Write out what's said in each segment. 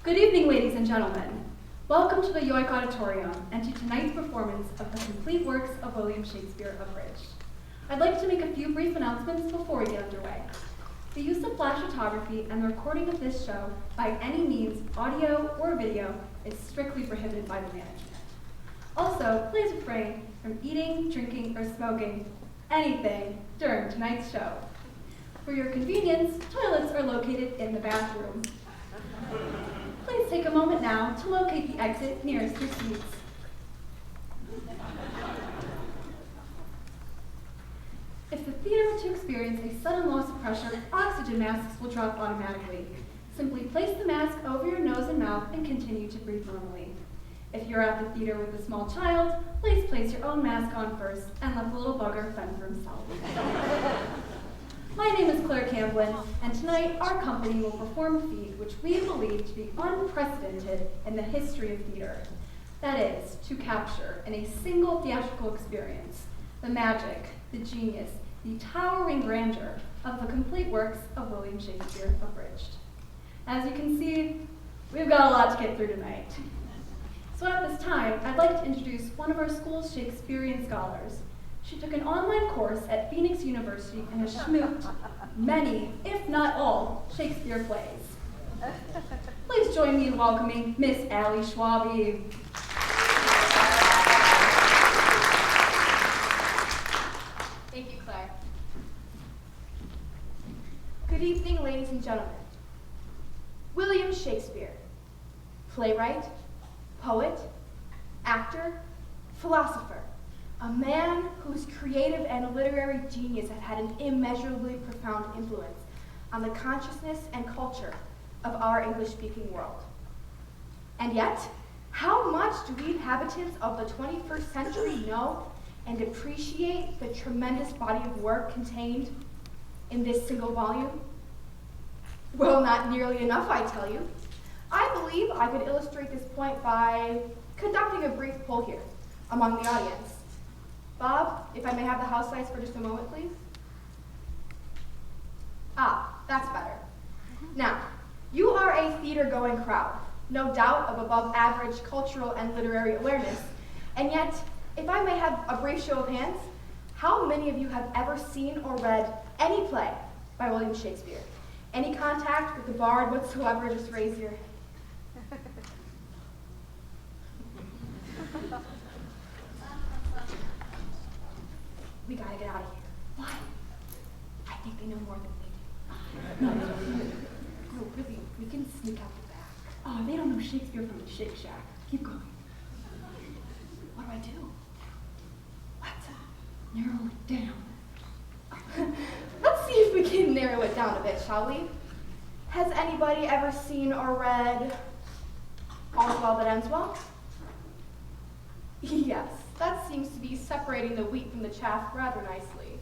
Good evening, ladies and gentlemen. Welcome to the Yoick Auditorium and to tonight's performance of the complete works of William Shakespeare, abridged. I'd like to make a few brief announcements before we get underway. The use of flash photography and the recording of this show by any means, audio or video, is strictly prohibited by the management. Also, please refrain from eating, drinking, or smoking anything during tonight's show. For your convenience, toilets are located in the bathroom. Please take a moment now to locate the exit nearest your seats. If the theater were to experience a sudden loss of pressure, oxygen masks will drop automatically. Simply place the mask over your nose and mouth and continue to breathe normally. If you're at the theater with a small child, please place your own mask on first and let the little bugger fend for himself. My name is Claire Camblin, and tonight our company will perform a feat which we believe to be unprecedented in the history of theater. That is, to capture in a single theatrical experience the magic, the genius, the towering grandeur of the complete works of William Shakespeare, abridged. As you can see, we've got a lot to get through tonight. So at this time, I'd like to introduce one of our school's Shakespearean scholars. She took an online course at Phoenix University and has schmooped many, if not all, Shakespeare plays. Please join me in welcoming Miss Allie Schwabe. Thank you, Claire. Good evening, ladies and gentlemen. William Shakespeare, playwright, poet, actor, philosopher, a man whose creative and literary genius have had an immeasurably profound influence on the consciousness and culture of our English-speaking world. And yet, how much do we inhabitants of the 21st century know and appreciate the tremendous body of work contained in this single volume? Well, not nearly enough, I tell you. I believe I could illustrate this point by conducting a brief poll here among the audience. Bob, if I may have the house lights for just a moment, please. Ah, that's better. Now, you are a theater-going crowd, no doubt of above-average cultural and literary awareness, and yet, if I may have a brief show of hands, how many of you have ever seen or read any play by William Shakespeare? Any contact with the bard whatsoever, just raise your... We gotta get out of here. Why? I think they know more than we do. No, they don't. No, really, we can sneak out the back. Oh, they don't know Shakespeare from the Shake Shack. Keep going. What do I do? Narrow it down. Let's see if we can narrow it down a bit, shall we? Has anybody ever seen or read All's Well That Ends Well? Yes, that seems to be separating the wheat from the chaff rather nicely.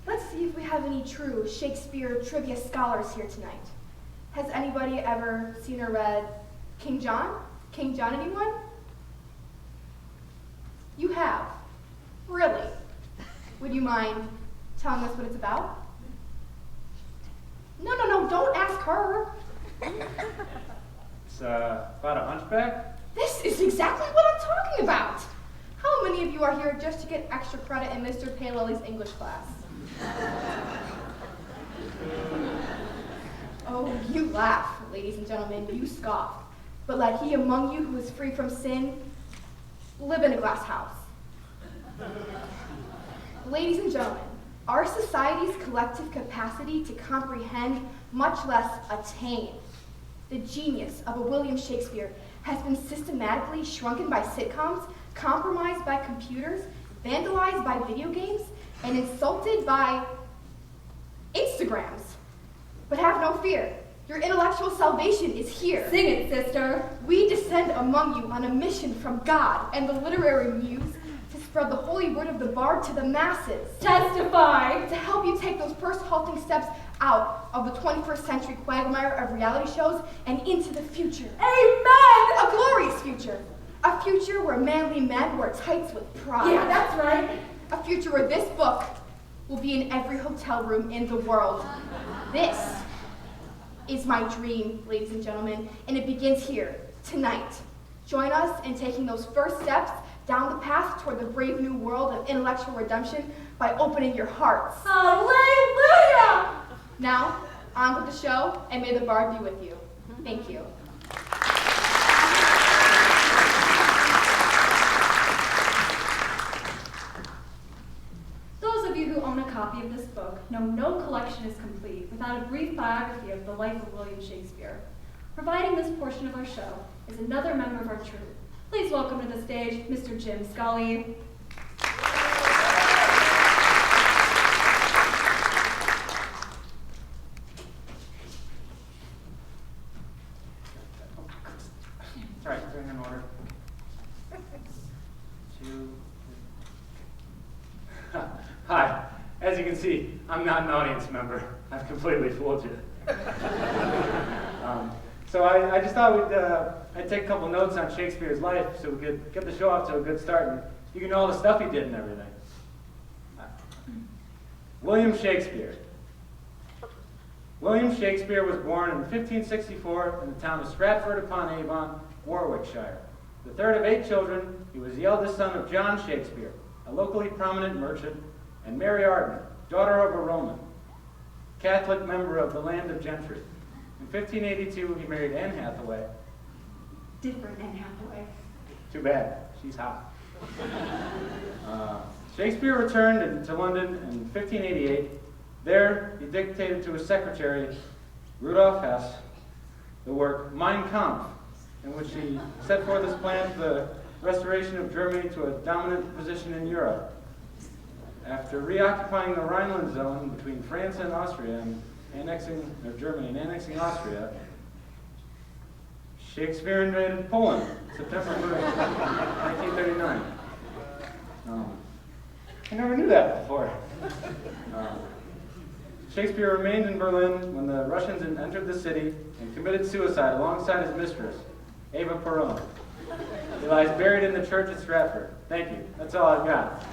Let's see if we have any true Shakespeare trivia scholars here tonight. Has anybody ever seen or read King John? King John, anyone? You have? Really? Would you mind telling us what it's about? No, don't ask her. It's about a hunchback. This is exactly what I'm talking about. How many of you are here just to get extra credit in Mr. Paylelly's English class? Oh, you laugh, ladies and gentlemen, you scoff. But let he among you who is free from sin live in a glass house. Ladies and gentlemen, our society's collective capacity to comprehend, much less attain, the genius of a William Shakespeare has been systematically shrunken by sitcoms, compromised by computers, vandalized by video games, and insulted by Instagrams. But have no fear, your intellectual salvation is here. Sing it, sister. We descend among you on a mission from God and the literary muse to spread the holy word of the bard to the masses. Testify. To help you take those first halting steps out of the 21st century quagmire of reality shows and into the future. Amen! A glorious future. A future where manly men wear tights with pride. Yeah, that's right. A future where this book will be in every hotel room in the world. This is my dream, ladies and gentlemen, and it begins here, tonight. Join us in taking those first steps down the path toward the brave new world of intellectual redemption by opening your hearts. Hallelujah! Now, on with the show, and may the bard be with you. Thank you. Those of you who own a copy of this book know no collection is complete without a brief biography of the life of William Shakespeare. Providing this portion of our show is another member of our troupe. Please welcome to the stage Mr. Jim Scully. All right, bring in order. Hi. As you can see, I'm not an audience member. I've completely fooled you. So I just thought I'd take a couple notes on Shakespeare's life so we could get the show off to a good start and you can know all the stuff he did and everything. William Shakespeare. William Shakespeare was born in 1564 in the town of Stratford-upon-Avon, Warwickshire. The third of 8 children, he was the eldest son of John Shakespeare, a locally prominent merchant, and Mary Arden, daughter of a Roman, Catholic member of the landed gentry. In 1582, he married Anne Hathaway. Different Anne Hathaway. Too bad, she's hot. Shakespeare returned to London in 1588. There, he dictated to his secretary, Rudolf Hess, the work Mein Kampf, in which he set forth his plan for the restoration of Germany to a dominant position in Europe. After reoccupying the Rhineland zone between France and Austria and Germany and annexing Austria, Shakespeare invaded Poland, September 1st, 1939. I never knew that before. Shakespeare remained in Berlin when the Russians entered the city and committed suicide alongside his mistress, Eva Peron. He lies buried in the church at Stratford. Thank you. That's all I've got.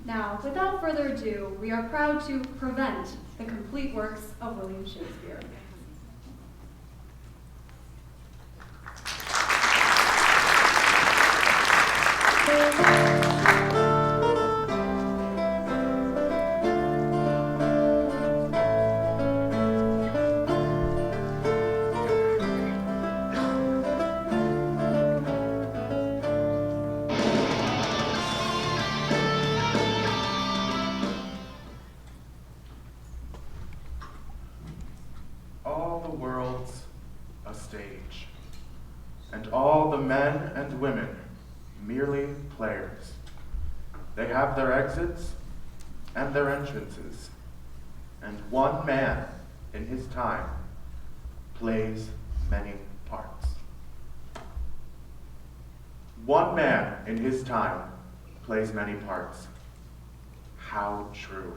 Now, without further ado, we are proud to present the complete works of William Shakespeare. All the world's a stage, and all the men and women merely players. They have their exits and their entrances, and one man in his time plays many parts. One man in his time plays many parts. How true.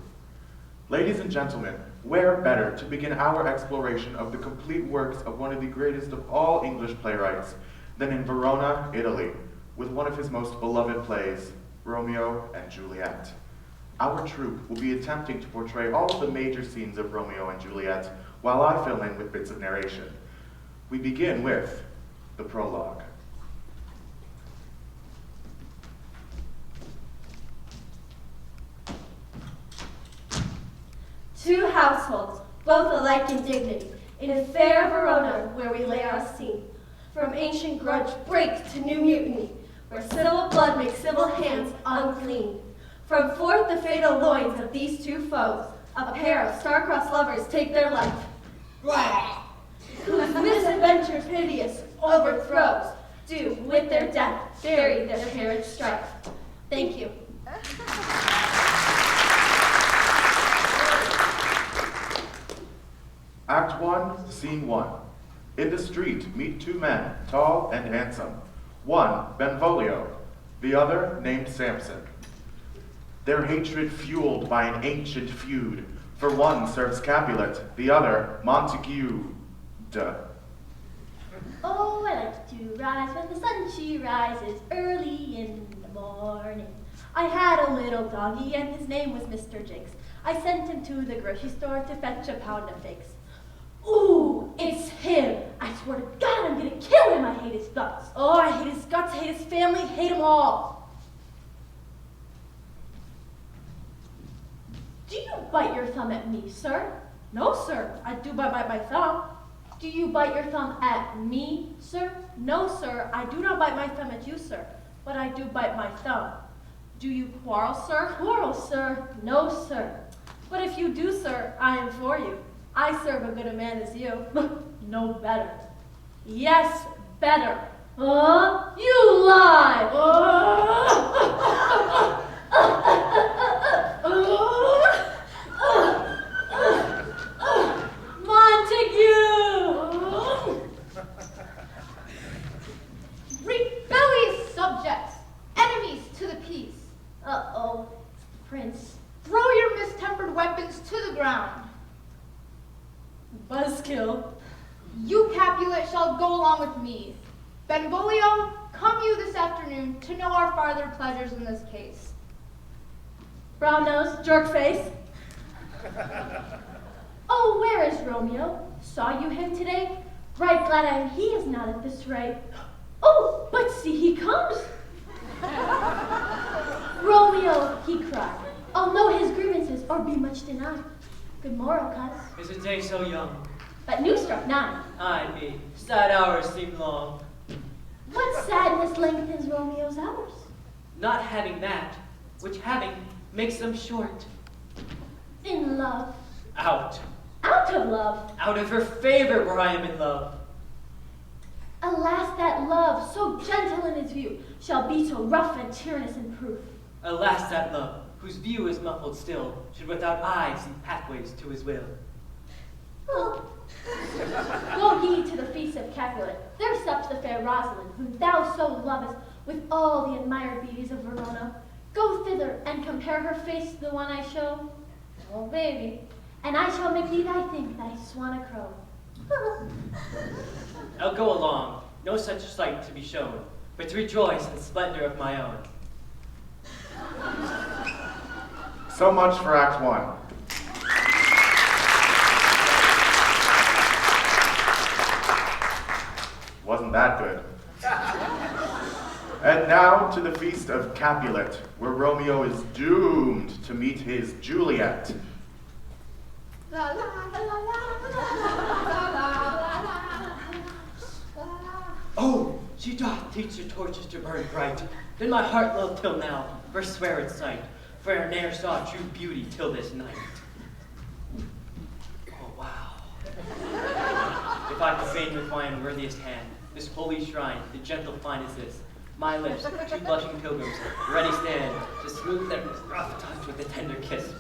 Ladies and gentlemen, where better to begin our exploration of the complete works of one of the greatest of all English playwrights than in Verona, Italy, with one of his most beloved plays, Romeo and Juliet. Our troupe will be attempting to portray all of the major scenes of Romeo and Juliet while I fill in with bits of narration. We begin with the prologue. Two households, both alike in dignity, in fair Verona, where we lay our scene. From ancient grudge break to new mutiny, where civil blood makes civil hands unclean. From forth the fatal loins of these two foes, a pair of star-crossed lovers take their life. Whose misadventures hideous overthrows do, with their death, bury their parents' strife. Thank you. Act 1, Scene 1. In the street meet two men, tall and handsome. One, Benvolio, the other named Samson. Their hatred fueled by an ancient feud, for one serves Capulet, the other Montague. Oh, I like to rise when the sun she rises early in the morning. I had a little doggy, and his name was Mr. Jinx. I sent him to the grocery store to fetch a pound of figs. Ooh, it's him. I swear to God, I'm gonna kill him. I hate his guts. Oh, I hate his guts, hate his family, hate them all. Do you bite your thumb at me, sir? No, sir. I do bite my thumb. Do you bite your thumb at me, sir? No, sir. I do not bite my thumb at you, sir. But I do bite my thumb. Do you quarrel, sir? Quarrel, sir? No, sir. But if you do, sir, I am for you. I serve a good a man as you. No better. Yes, better. You lie! Montague! Rebellious subjects, enemies to the peace. Uh-oh, Prince. Throw your mistempered weapons to the ground. Buzzkill. You, Capulet, shall go along with me. Benvolio, come you this afternoon to know our farther pleasures in this case. Brown nose, jerk face. Oh, where is Romeo? Saw you him today? Right glad I am he is not at this rate. Oh, but see he comes. Romeo, he cried. I'll know his grievances or be much denied. Good morrow, cuz. Is a day so young? But new struck 9. Ay me, sad hours seem long. What sadness lengthens Romeo's hours? Not having that, which having makes them short. In love. Out. Out of love. Out of her favor where I am in love. Alas, that love, so gentle in its view, shall be so rough and tyrannous in proof. Alas, that love, whose view is muffled still, should without eyes see pathways to his will. Oh. Go ye to the feast of Capulet. There sups the fair Rosalind, whom thou so lovest with all the admired beauties of Verona. Go thither and compare her face to the one I show. Oh, baby. And I shall make thee thy think thy swan a crow. I'll go along, no such sight to be shown, but to rejoice in splendor of my own. So much for Act 1. Wasn't that good? And now to the feast of Capulet, where Romeo is doomed to meet his Juliet. La, la, la, la, la, la, la. Oh, she doth teach the torches to burn bright. Then my heart loved till now, first swear at sight, for I ne'er saw true beauty till this night. Oh, wow. If I could fain with my unworthiest hand, this holy shrine, the gentle fine as this, my lips, two blushing pilgrims, ready stand, to smooth their rough touch with a tender kiss.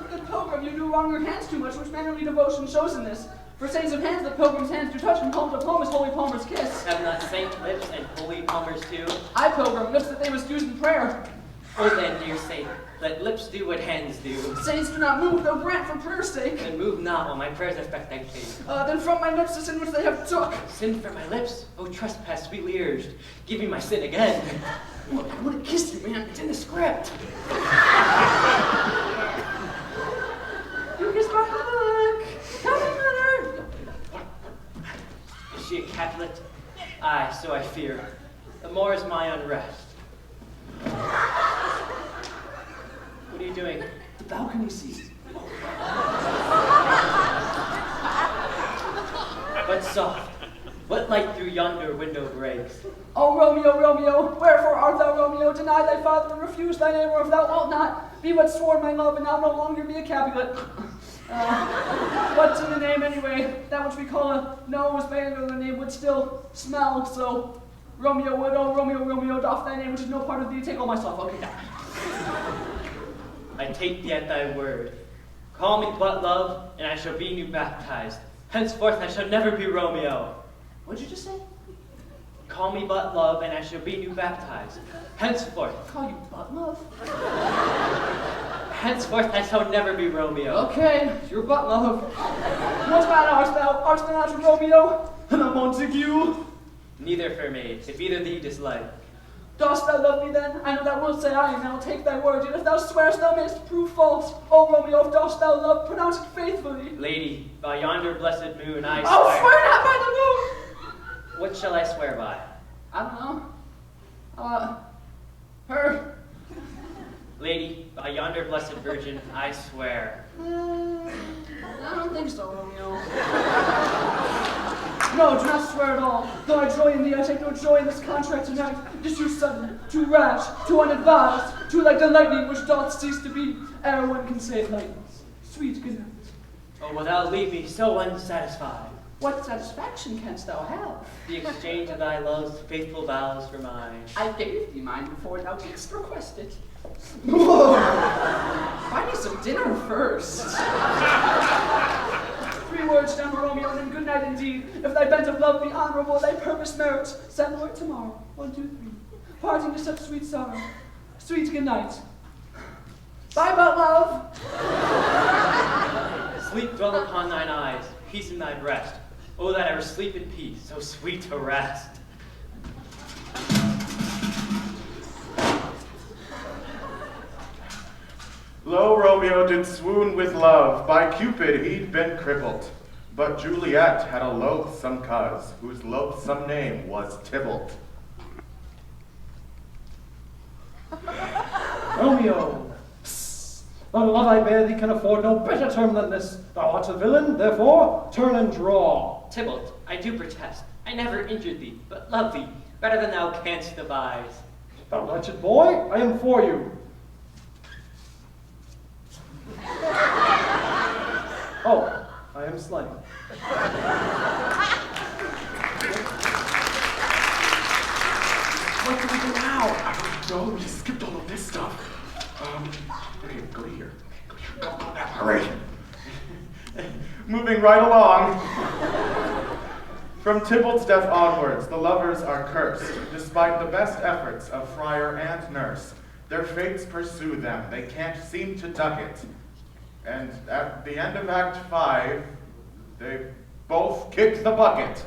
Good pilgrim, you do wrong your hands too much, which mannerly devotion shows in this. For saints of hands, the pilgrim's hands do touch, from palm to palm is holy palmer's kiss. Have not saint lips and holy palmers too? I, pilgrim, lips that they must use in prayer. Oh then, dear saint, let lips do what hands do. Saints do not move, though grant for prayer's sake. And move not while my prayers affect thy faith. Then from my lips the sin which they have took. Sin from my lips? Oh, trespass sweetly urged. Give me my sin again. Look, I want to kiss you, man. It's in the script. You kiss my hook. Tell me better. Is she a Capulet? Aye, so I fear. The more is my unrest. What are you doing? The balcony seat. But soft. What light through yonder window breaks? Oh, Romeo, Romeo, wherefore art thou, Romeo? Deny thy father and refuse thy neighbor if thou wilt not. Be what sworn my love, and now no longer be a Capulet. What's in the name anyway? That which we call a nose by any other name would still smell, so Romeo would, oh Romeo, Romeo, doff thy name, which is no part of thee, take all myself. Okay, now. I take thee at thy word. Call me but love, and I shall be new baptized. Henceforth I shall never be Romeo. What did you just say? Call me but love, and I shall be new baptized. Henceforth. Call you butt love? Henceforth I shall never be Romeo. Okay, your butt love. What man art thou? Art thou not Romeo? And a Montague? Neither for me, if either thee dislike. Dost thou love me then? I know thou wilt say aye, and I will take thy word. Yet if thou swearest, thou mayst prove false. O Romeo, if dost thou love, pronounce it faithfully. Lady, by yonder blessed moon, I Oh, swear. swear not by the moon! What shall I swear by? I don't know. Her. Lady, by yonder blessed virgin, I swear. I don't think so, Romeo. No, do not swear at all. Though I joy in thee, I take no joy in this contract tonight. It is too sudden, too rash, too unadvised, too like the lightning which doth cease to be, ere one can say it lightens. Sweet good night. Oh, will thou leave me so unsatisfied? What satisfaction canst thou have? The exchange of thy love's faithful vows for mine. I gave thee mine before thou didst request it. Buy me some dinner first. 3 words down, Romeo, and then good night indeed. If thy bent of love be honorable, thy purpose merits. Send word tomorrow. 1, 2, 3. Parting to such sweet sorrow. Sweet good night. Bye, but love. Sleep dwell upon thine eyes, peace in thy breast. Oh, that I were sleep in peace, so sweet to rest. Lo, Romeo did swoon with love, by Cupid he'd been crippled. But Juliet had a loathsome coz, whose loathsome name was Tybalt. Romeo, psst. The love I bear thee can afford no better term than this. Thou art a villain, therefore turn and draw. Tybalt, I do protest. I never injured thee, but love thee better than thou canst devise. Thou wretched boy, I am for you. Oh, I am slain. What do we do now? I don't know, we just skipped all of this stuff. Okay, go to here. Go, now, hurry. Moving right along. From Tybalt's death onwards, the lovers are cursed. Despite the best efforts of friar and nurse, their fates pursue them. They can't seem to duck it. And at the end of Act 5, they both kick the bucket.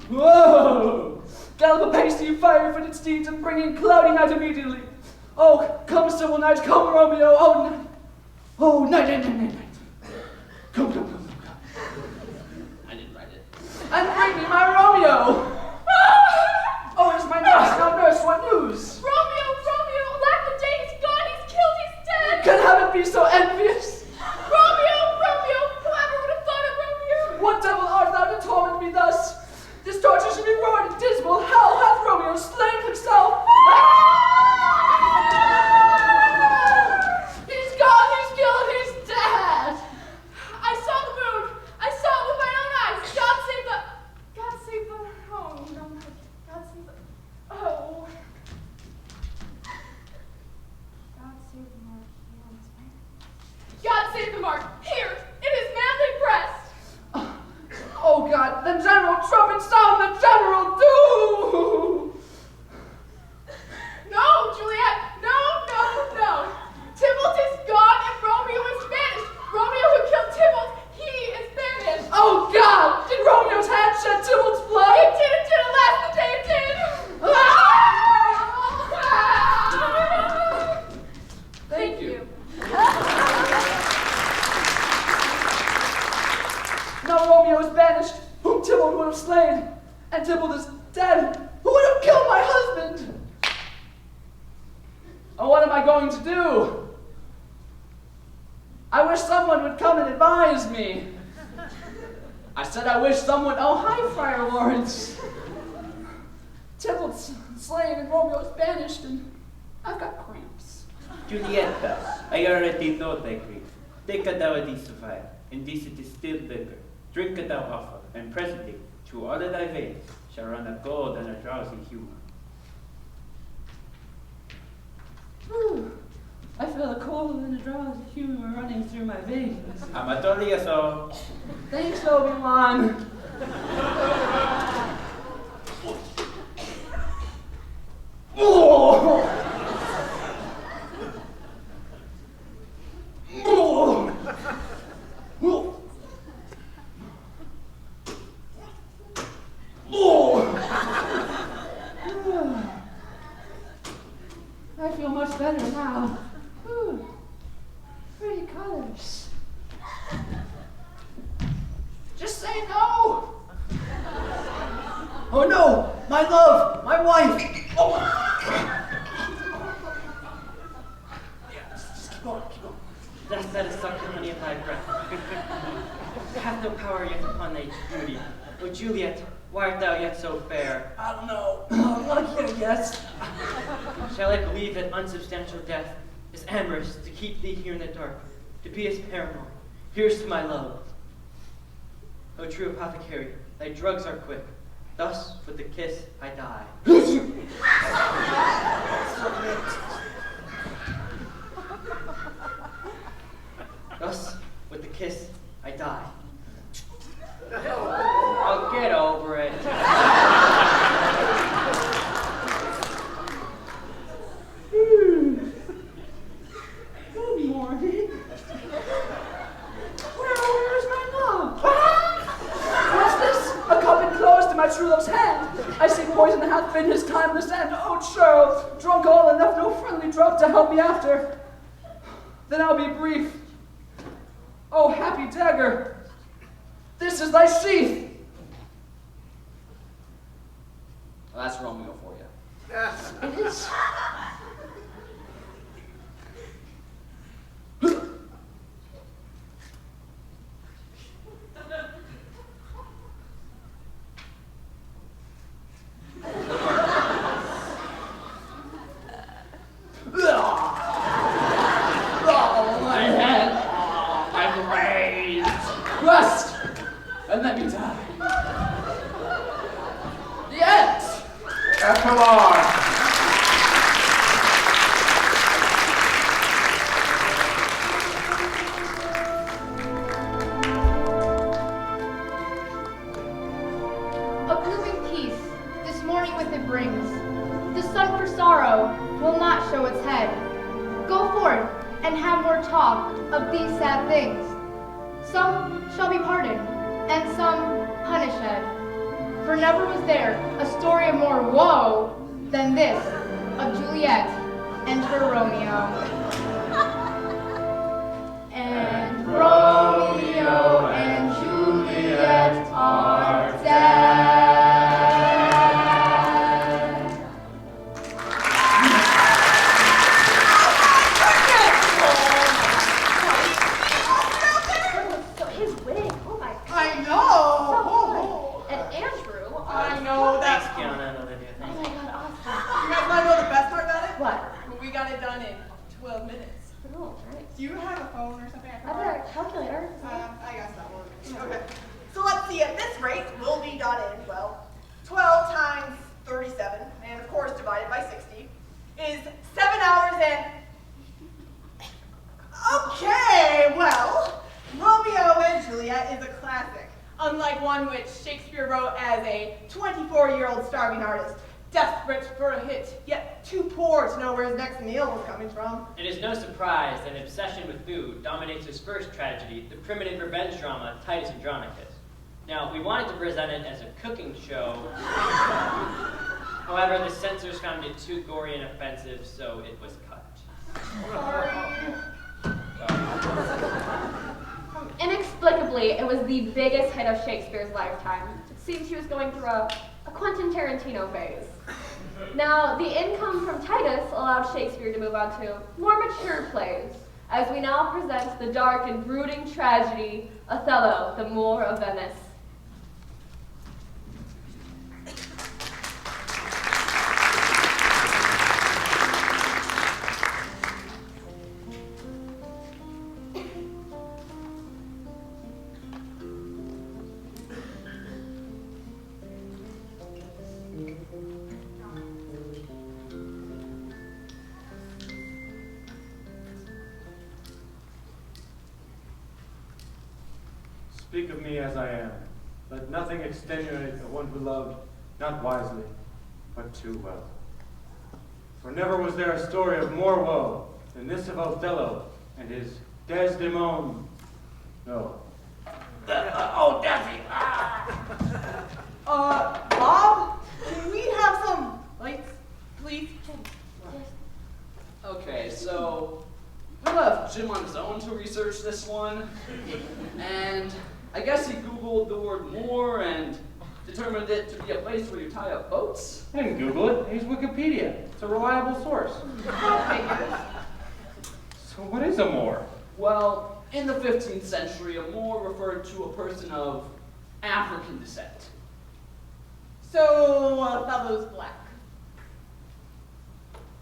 Whoa! Gallop apace, you fire-footed steeds, and bring in cloudy night immediately. Oh, come, civil knight, come, Romeo. Oh, night. Oh, night. Come. I didn't write it. And bring me my Romeo. Oh, it's my nurse. Now, nurse, what news? Romeo, alack the day, he's gone, he's killed, he's dead. Can heaven be so envious? Romeo, whoever would have thought of Romeo? What devil art thou to torment me thus? This torture should be roared in dismal hell. Hath Romeo slain himself? He's gone, he's killed, he's dead. I saw the moon. I saw it with my own eyes. God save the. Oh no. God save the. Oh. God save the mark. God save the mark. Here, in his manly breast. Oh God, the general trumpet sound, the general doom! No, Juliet. No. Tybalt is gone and Romeo is banished. Romeo who killed Tybalt, he is banished. Oh God, did Romeo's hand shed Tybalt's blood? It did, alas, the day it did. Thank you. Now Romeo is banished, whom Tybalt would have slain, and Tybalt is dead, who would have killed my husband. Oh, what am I going to do? I wish someone would come and advise me. I said I wish someone. Oh, hi, Friar Lawrence. Tybalt's slain and Romeo's banished, and I've got cramps. Julietta, I already know thy grief. Take a thou a dish of wine, and this it is still liquor. Drink a thou offer, and presently, through all of thy veins, shall run a cold and a drowsy humor. I feel a cold and a drowsy humor running through my veins. I'm told you so. Thanks, Obi-Wan. better now. Ooh, pretty colors. Just say no! Oh no! My love! My wife! Oh! Just keep going, keep going. Death that is sucked the honey of thy breath. Hath no power yet upon thy beauty. O Juliet, why art thou yet so fair? I don't know. Not yet, yes. Shall I believe that unsubstantial death is amorous to keep thee here in the dark, to be his paramour? Here's to my love. O true apothecary, thy drugs are quick. Thus, with the kiss, I die. Thus, with the kiss, I die. Oh, get over it. Good morning. Where's my love? What's this? A cup enclosed in my true love's hand. I see poison hath been his timeless end. Oh, churl, drunk all and left no friendly drop to help me after. Then I'll be brief. Oh, happy dagger, this is thy sheath. Well, that's Romeo for you. Yes, it is. Oh, my head! Oh, I'm raised! Rest! And let me die. The end! Epilogue. A blooming peace, this morning with it brings. The sun for sorrow will not show its head. Go forth and have more talk of these sad things. Some shall be pardoned, and some punished. For never was there a story of more woe than this of Juliet and her Romeo. And Romeo and Juliet are dead. His wig, oh my god. I know! And Andrew, I know Thanks, that. Kiana and Olivia. oh Thanks. my god, awesome. You guys want to know the best part about it? What? Well, we got it done in 12 minutes. Oh, nice. Do you have a phone or something I can I've borrow? got a calculator. I guess that works. Okay. So let's see, at this rate, we'll be done in, well, 12 times 37, and of course divided by 60, is 7 hours and... Okay, well, Romeo and Juliet is a classic, unlike one which Shakespeare wrote as a 24-year-old starving artist, desperate for a hit, yet too poor to know where his next meal was coming from. It is no surprise that an obsession with food dominates his first tragedy, the primitive revenge drama, Titus Andronicus. Now, we wanted to present it as a cooking show. However, the censors found it too gory and offensive, so it was cut. Inexplicably, it was the biggest hit of Shakespeare's lifetime. It seems he was going through a Quentin Tarantino phase. Now, the income from Titus allowed Shakespeare to move on to more mature plays, as we now present the dark and brooding tragedy, Othello, the Moor of Venice. Speak of me as I am. Let nothing extenuate a one who loved, not wisely, but too well. For never was there a story of more woe than this of Othello and his Desdemona. No. Oh, Daffy! Bob, can we have some lights, please? Okay, so we left Jim on his own to research this one, and I guess he Googled the word moor and determined it to be a place where you tie up boats. I didn't Google it. Use Wikipedia. It's a reliable source. So what is a moor? Well, in the 15th century, a moor referred to a person of African descent. So, fellow's black.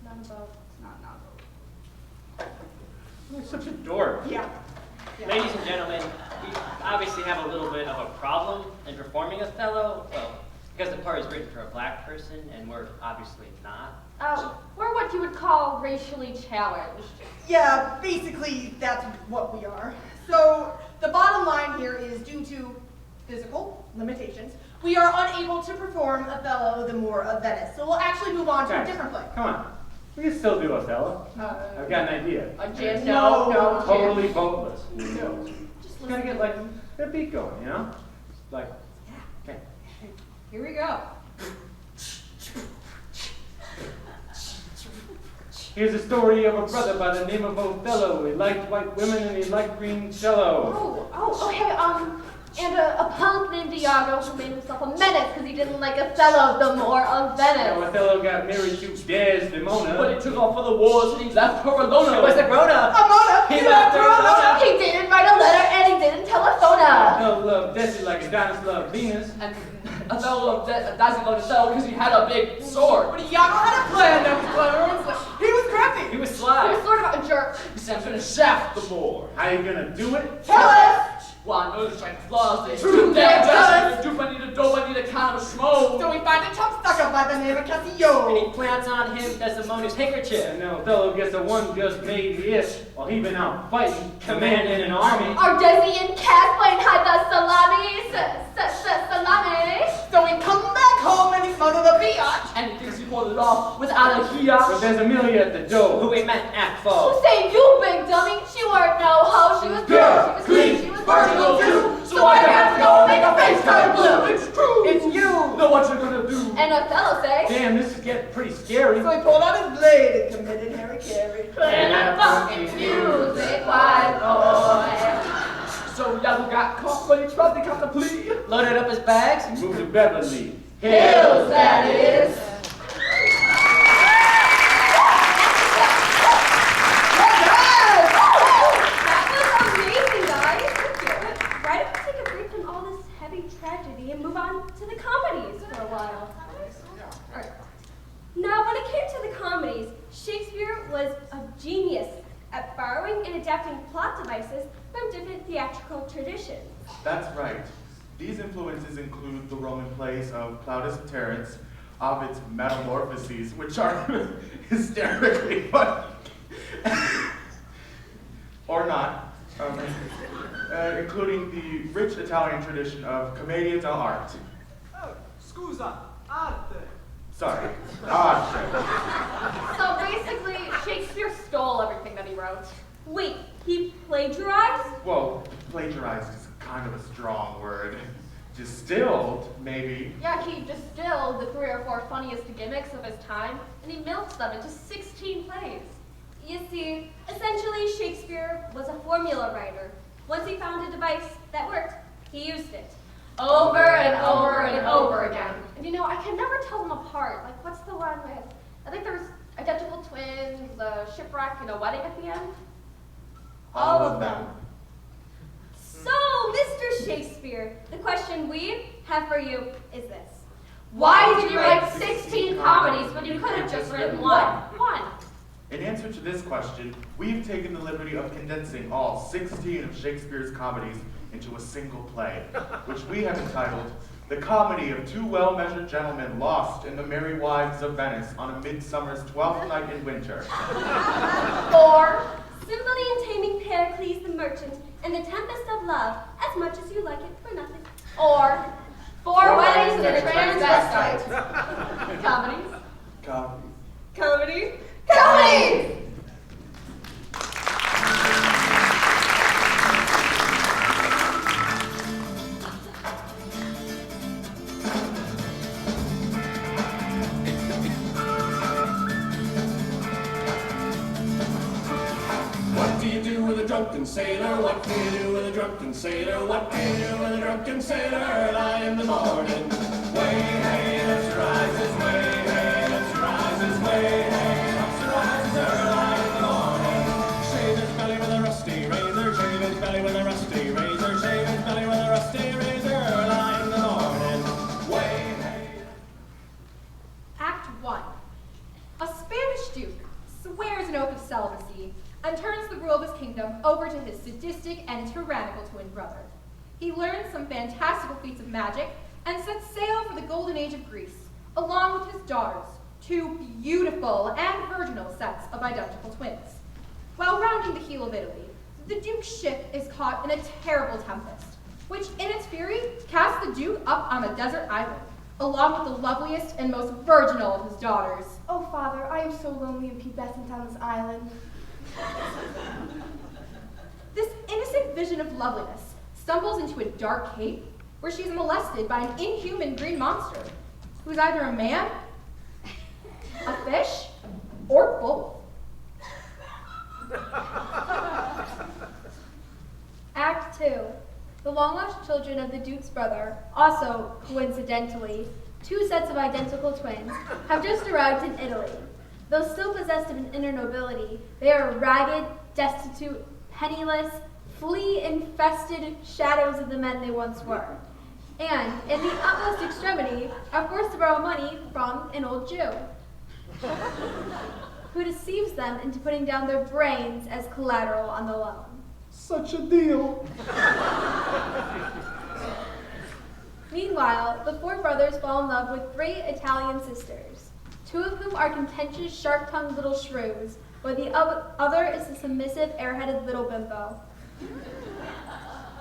Not about. Not You're such a dork. Yeah. Ladies and gentlemen, we obviously have a little bit of a problem in performing Othello. Well, because the part is written for a black person, and we're obviously not. We're what you would call racially challenged. Yeah, basically, that's what we are. So, the bottom line here is due to physical limitations, we are unable to perform Othello, the Moor of Venice. So we'll actually move on to a Guys, different play. Come on. We can still do Othello. I've got an idea. A jam? It's No, totally voteless. No. Just gotta get like a beat going, you know? Like, okay. Here we go. Here's a story of a brother by the name of Othello. He liked white women and he liked green cello. And a punk named Iago who made himself a menace because he didn't like Othello, the Moor of Now Venice. Othello got married to Desdemona. But he took off for the wars and he left her alone. It was a grown-up. Amona! He left her alone. He didn't write a letter and he didn't telephone her. Othello loved Desi like Adonis loved Venus. And Othello died loved Othello because he had a big sword. But Iago had a plan that was clever and slick. He was crafty. He was He sly. was sort of a jerk. He said, I'm going to shaft the Moor. How you gonna do it? Tell us! Well, I know the strike flaws. They True, do damn that. Do I need a dough? I need a kind of schmo. So we find a chump sucker by the name of And Cassio. he plants on him Desdemona's handkerchief. And now Othello gets a one just made ish while he been out fighting, commanding an army. Are Desi and Cass playing hide the salami? Salami? So we come back home and we smuggle the biatch. And he thinks he pulled it off without a But hiatus. there's Amelia at the Who door. we met at Who fall. say you, big dummy? She weren't no hoe. She was good. She was clean. She was virginal too. So I have to go make a face turn blue. It's true. It's you. Know what you're gonna do. And Othello say, Damn, this is getting pretty scary. So he pulled out his blade and committed Harry Carey. play that funky music, white boy. So Iago got caught, but he tried to cut the plea. Loaded up his bags. Moved to Beverly Hills, that is. That was amazing, guys. Why don't we take a break from all this heavy tragedy and move on to the comedies for a while? Alright. Now, when it came to the comedies, Shakespeare was a genius at borrowing and adapting plot devices from different theatrical traditions. That's right. These influences include the Roman plays of Plautus and Terence, Ovid's Metamorphoses, which are hysterically funny, or not, including the rich Italian tradition of commedia dell'arte. Oh, scusa, arte. Sorry, arte. So basically, Shakespeare stole everything that he wrote. Wait, he plagiarized? Well, plagiarized is kind of a strong word. Distilled, maybe. Yeah, he distilled the 3 or 4 funniest gimmicks of his time, and he milked them into 16 plays. You see, essentially Shakespeare was a formula writer. Once he found a device that worked, he used it. Over and over and over again. And you know, I can never tell them apart. Like, what's the one with, I think there's identical twins, a shipwreck, and a wedding at the end? All of them. So, Mr. Shakespeare, the question we have for you is this. Why did you write 16 comedies when you could have just written one? In answer to this question, we've taken the liberty of condensing all 16 of Shakespeare's comedies into a single play, which we have entitled The Comedy of Two Well-Measured Gentlemen Lost in the Merry Wives of Venice on a Midsummer's 12th Night in Winter. Or Symphony and Taming Pericles the Merchant and the Tempest of Love, as much as you like it for nothing. Or Four Weddings and a Transvestite. Comedies. Comedy. Comedy. Comedies! drunken sailor? What can you do with a drunken sailor? What can you do with a drunken sailor early in the morning? Way, hey, let's rise his way, hey, let's rise his way, hey, let's rise early in the morning. Shave his belly with a rusty razor, shave his belly with a rusty razor, shave his belly with a rusty razor early in the morning. Way, hey. Act 1. A Spanish duke swears an oath of celibacy and turns the rule of his kingdom over to his sadistic and tyrannical twin brother. He learns some fantastical feats of magic and sets sail for the golden age of Greece, along with his daughters, two beautiful and virginal sets of identical twins. While rounding the heel of Italy, the duke's ship is caught in a terrible tempest, which in its fury casts the duke up on a desert island, along with the loveliest and most virginal of his daughters. Oh, Father, I am so lonely and pubescent on this island. This innocent vision of loveliness stumbles into a dark cave where she is molested by an inhuman green monster who is either a man, a fish, or both. Act 2. The long-lost children of the Duke's brother, also, coincidentally, two sets of identical twins, have just arrived in Italy. Though still possessed of an inner nobility, they are ragged, destitute, penniless, flea-infested shadows of the men they once were. And, in the utmost extremity, are forced to borrow money from an old Jew, who deceives them into putting down their brains as collateral on the loan. Such a deal. Meanwhile, the four brothers fall in love with three Italian sisters. Two of whom are contentious, sharp-tongued little shrews, while the other is a submissive, air-headed little bimbo.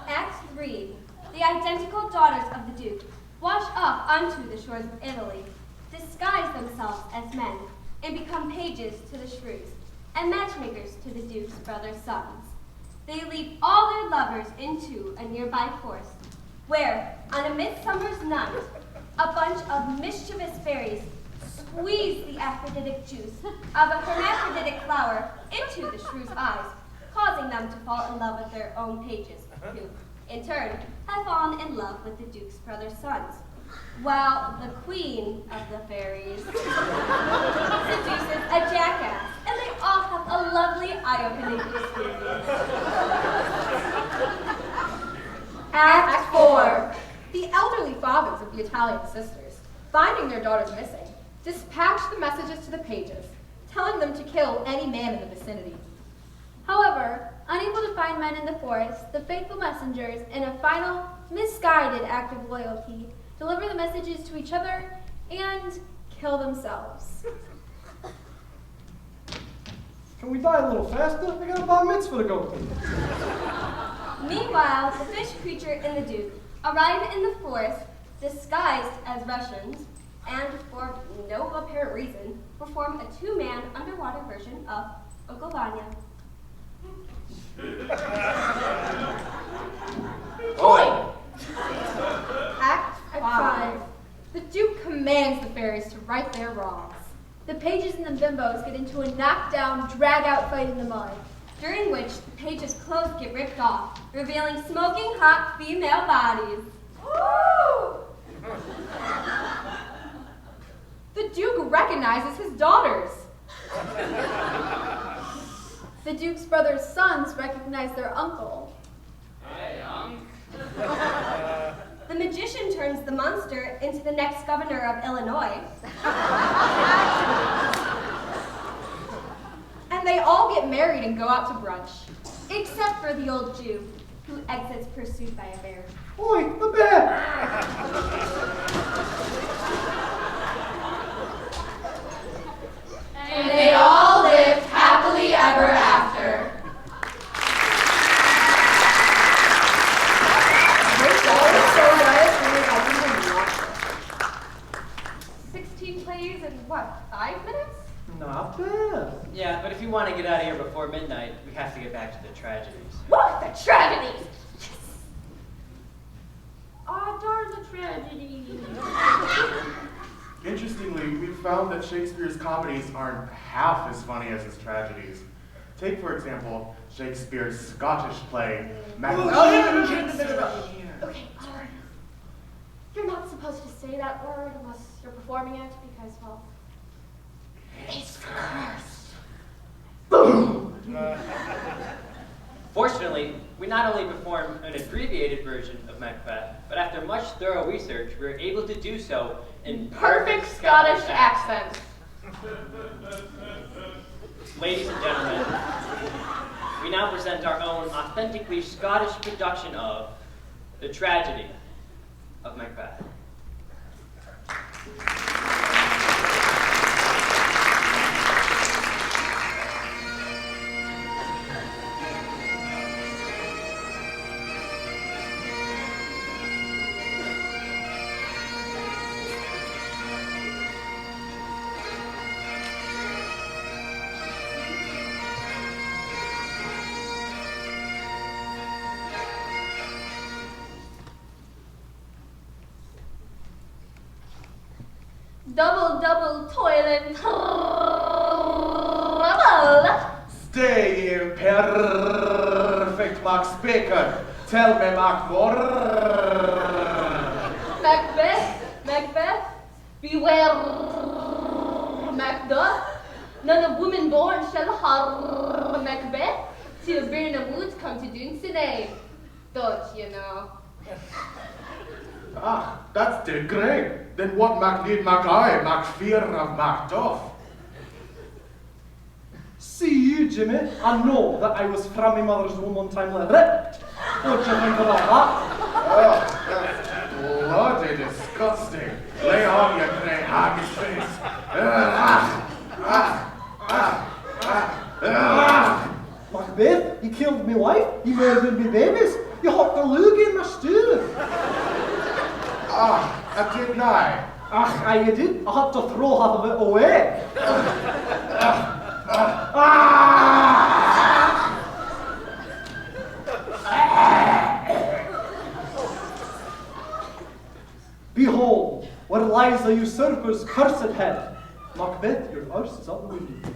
Act 3. The identical daughters of the Duke wash up onto the shores of Italy, disguise themselves as men, and become pages to the shrews, and matchmakers to the Duke's brother's sons. They lead all their lovers into a nearby forest, where, on a midsummer's night, a bunch of mischievous fairies squeeze the aphrodisiac juice of a hermaphroditic flower into the shrew's eyes, causing them to fall in love with their own pages, who, in turn, have fallen in love with the Duke's brother's sons, while the queen of the fairies seduces a jackass, and they all have a lovely eye-opening experience. Act 4. The elderly fathers of the Italian sisters, finding their daughters missing, dispatch the messages to the pages, telling them to kill any man in the vicinity. However, unable to find men in the forest, the faithful messengers, in a final, misguided act of loyalty, deliver the messages to each other and kill themselves. Can we die a little faster? I got a bar mitzvah to go to. Meanwhile, the fish creature and the Duke arrive in the forest disguised as Russians and, for no apparent reason, perform a two-man underwater version of Uncle Vanya. Oi! Act 5. The Duke commands the fairies to right their wrongs. The pages and the bimbos get into a knockdown, drag-out fight in the mud, during which the pages' clothes get ripped off, revealing smoking hot female bodies. Woo! The Duke recognizes his daughters. The Duke's brother's sons recognize their uncle. Hey, The magician turns the monster into the next governor of Illinois. And they all get married and go out to brunch. Except for the old Jew, who exits pursued by a bear. Oi, the bear! And they all lived happily ever after. Plays in what, 5 minutes? Not bad. Yeah, but if you want to get out of here before midnight, we have to get back to the tragedies. What? The tragedies! Oh, darn the tragedy. Interestingly, we've found that Shakespeare's comedies aren't half as funny as his tragedies. Take, for example, Shakespeare's Scottish play, Okay, you're not supposed to say that word unless you're performing it because, well, it's cursed. Fortunately, we not only perform an abbreviated version of Macbeth, but after much thorough research, we were able to do so in Perfect Scottish accent. Ladies and gentlemen, we now present our own authentically Scottish production of The Tragedy of Macbeth. Double toiling trouble. Stay in perfect Max Bacon. Tell me, Mac more. Macbeth, beware Macduff. None of woman born shall harm Macbeth, till Birnam Woods come to Dunsinane. Don't you know? Ah, that's dead great. Then what Mac need Mac I, Mac fear of Macduff? See you, Jimmy. I know that I was from my mother's womb one time like ripped. What do you think about that? Oh, that's bloody disgusting. Lay on your grey hag's face. Macbeth, you killed my wife, you murdered my babies, you hocked a lug in my stew. Ah, I did lie. Ach, aye, you did. I had to throw half of it away. Behold, where lies the usurper's cursed head. Macbeth, your arse is up the window.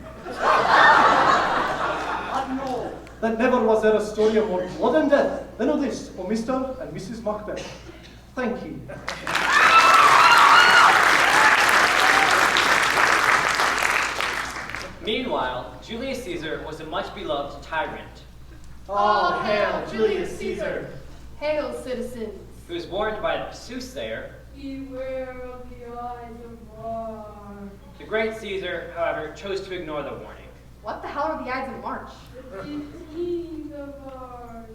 I know that never was there a story of more blood and death than of this, for Mr. and Mrs. Macbeth. Thank you. Meanwhile, Julius Caesar was a much beloved tyrant All hail Julius Caesar. Hail, citizens. who was warned by the soothsayer. Beware of the eyes of March. The great Caesar, however, chose to ignore the warning. What the hell are the Ides of March? The 15th of March.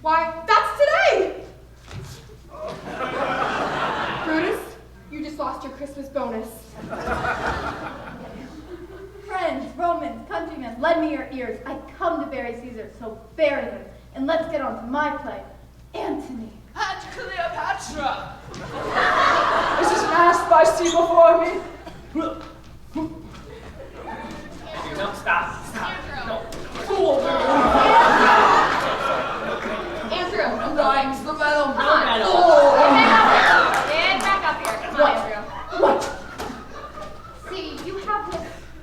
Why, that's today! Brutus, you just lost your Christmas bonus. Friends, Romans, countrymen, lend me your ears. I come to bury Caesar, so bury him. And let's get on to my play, Antony. At Cleopatra! Is this an asp I see before me? No, stop. No. Fool! Andrew, I'm dying to the metal. Come on, Metal. and back up here. Come on, Andrew. What? See, you have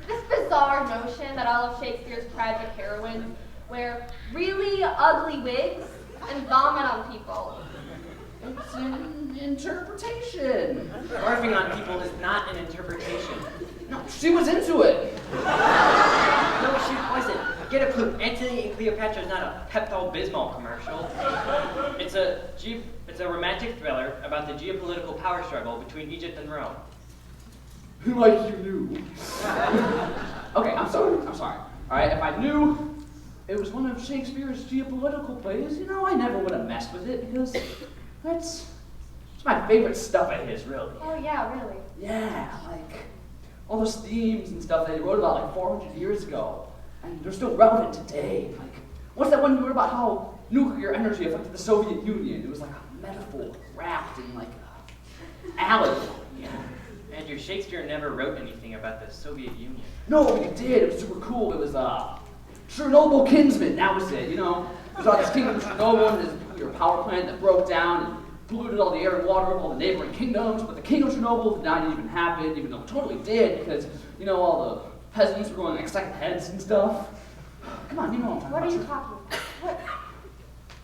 this bizarre notion that all of Shakespeare's tragic heroines wear really ugly wigs and vomit on people. It's an interpretation. Barfing on people is not an interpretation. No, she was into it. No, she wasn't. Get a clue. Antony and Cleopatra is not a Pepto-Bismol commercial. It's a romantic thriller about the geopolitical power struggle between Egypt and Rome. Like you knew. Okay, I'm sorry. All right, if I knew it was one of Shakespeare's geopolitical plays, you know, I never would have messed with it because it's my favorite stuff of his, really. Oh, yeah, really. Yeah, like all those themes and stuff that he wrote about like 400 years ago, and they're still relevant today. Like, what's that one you wrote about how nuclear energy affected the Soviet Union? It was like a metaphor wrapped in like an allegory. Andrew, Shakespeare never wrote anything about the Soviet Union. No, but he did. It was super cool. It was Chernobyl Kinsman. That was it. You know, there's all this kingdom of Chernobyl and this nuclear power plant that broke down and polluted all the air and water of all the neighboring kingdoms. But the king of Chernobyl didn't even happen, even though it totally did, because you know all the peasants were going like second heads and stuff. Come on, you know What are you talking about? What?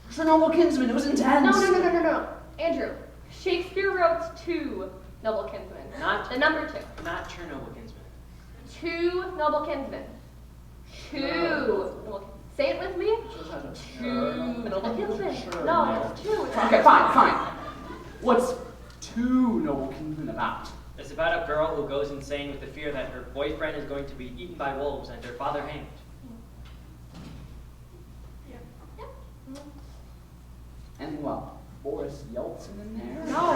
Sir Noble Kinsman, it was intense. No. Andrew, Shakespeare wrote 2 noble kinsmen. Not the number 2. Not Chernobyl kinsman. 2 noble kinsmen. 2 noble kinsmen. Say it with me. 2 noble kinsmen. No, it's 2. Okay, fine. What's 2 noble kinsmen about? It's about a girl who goes insane with the fear that her boyfriend is going to be eaten by wolves and her father hanged. Anything about Boris Yeltsin in there? No.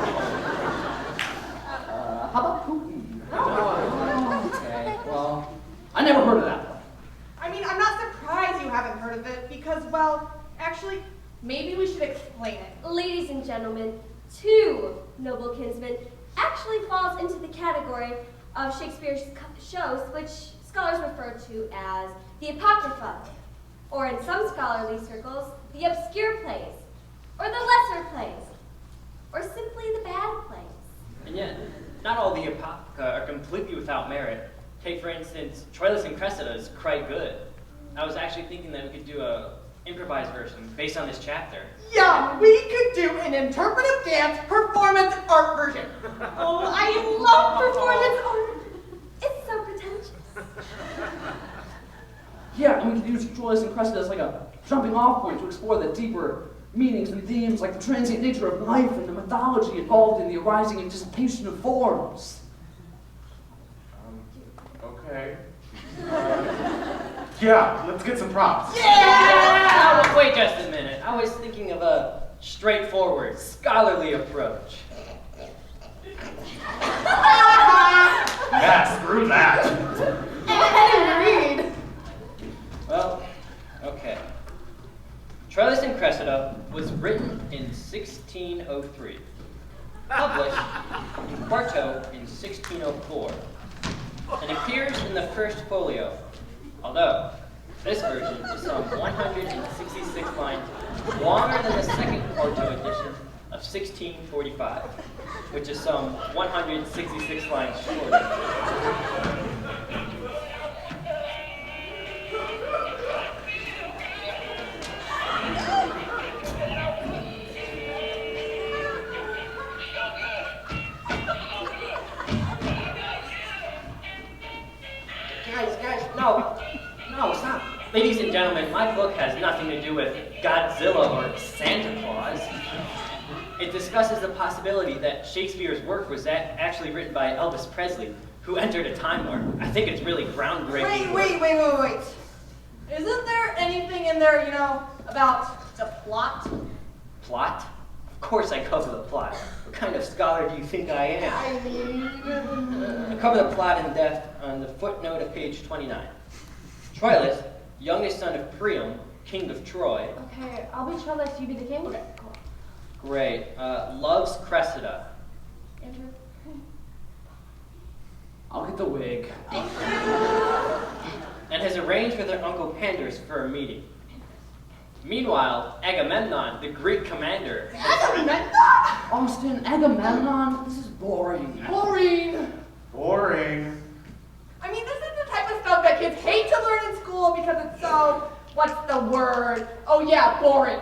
How about Putin? No. Okay, well, I never heard of that one. I mean, I'm not surprised you haven't heard of it because, well, actually, maybe we should explain it. Ladies and gentlemen, 2 noble kinsmen actually falls into the category of Shakespeare's shows, which scholars refer to as the Apocrypha, or in some scholarly circles, the obscure plays, or the lesser plays, or simply the bad plays. And yet, not all the Apocrypha are completely without merit. Take, for instance, Troilus and Cressida is quite good. I was actually thinking that we could do a improvised version based on this chapter. Yeah, we could do an interpretive dance performance art version. Oh, I love performance art. It's so pretentious. Yeah, and we could use Troilus and Cressida as like a jumping off point to explore the deeper meanings and themes like the transient nature of life and the mythology involved in the arising anticipation of forms. Okay. Yeah, let's get some props. Yeah! Oh, wait just a minute. I was thinking of a straightforward, scholarly approach. Yeah, screw that. Agreed. Well, okay. Troilus and Cressida was written in 1603, published in quarto in 1604, and appears in the first folio, although this version is some 166 lines longer than the second quarto edition of 1645, which is some 166 lines shorter. Guys, no, stop. Ladies and gentlemen, my book has nothing to do with Godzilla or Santa Claus. It discusses the possibility that Shakespeare's work was actually written by Elvis Presley, who entered a time warp. I think it's really groundbreaking. Wait. Isn't there anything in there, about the plot? Plot? Of course I cover the plot. What kind of scholar do you think I am? I cover the plot in depth on the footnote of page 29. Troilus, youngest son of Priam, king of Troy. Okay, I'll be Troilus, you be the king? Okay, cool. Great. Loves Cressida. Andrew? I'll get the wig. And has arranged with her uncle Pandarus for a meeting. Meanwhile, Agamemnon, the Greek commander. Agamemnon? Austin, Agamemnon, this is boring. Boring. I mean, this is the type of stuff that kids hate to learn in school because it's so, what's the word? Oh yeah, boring.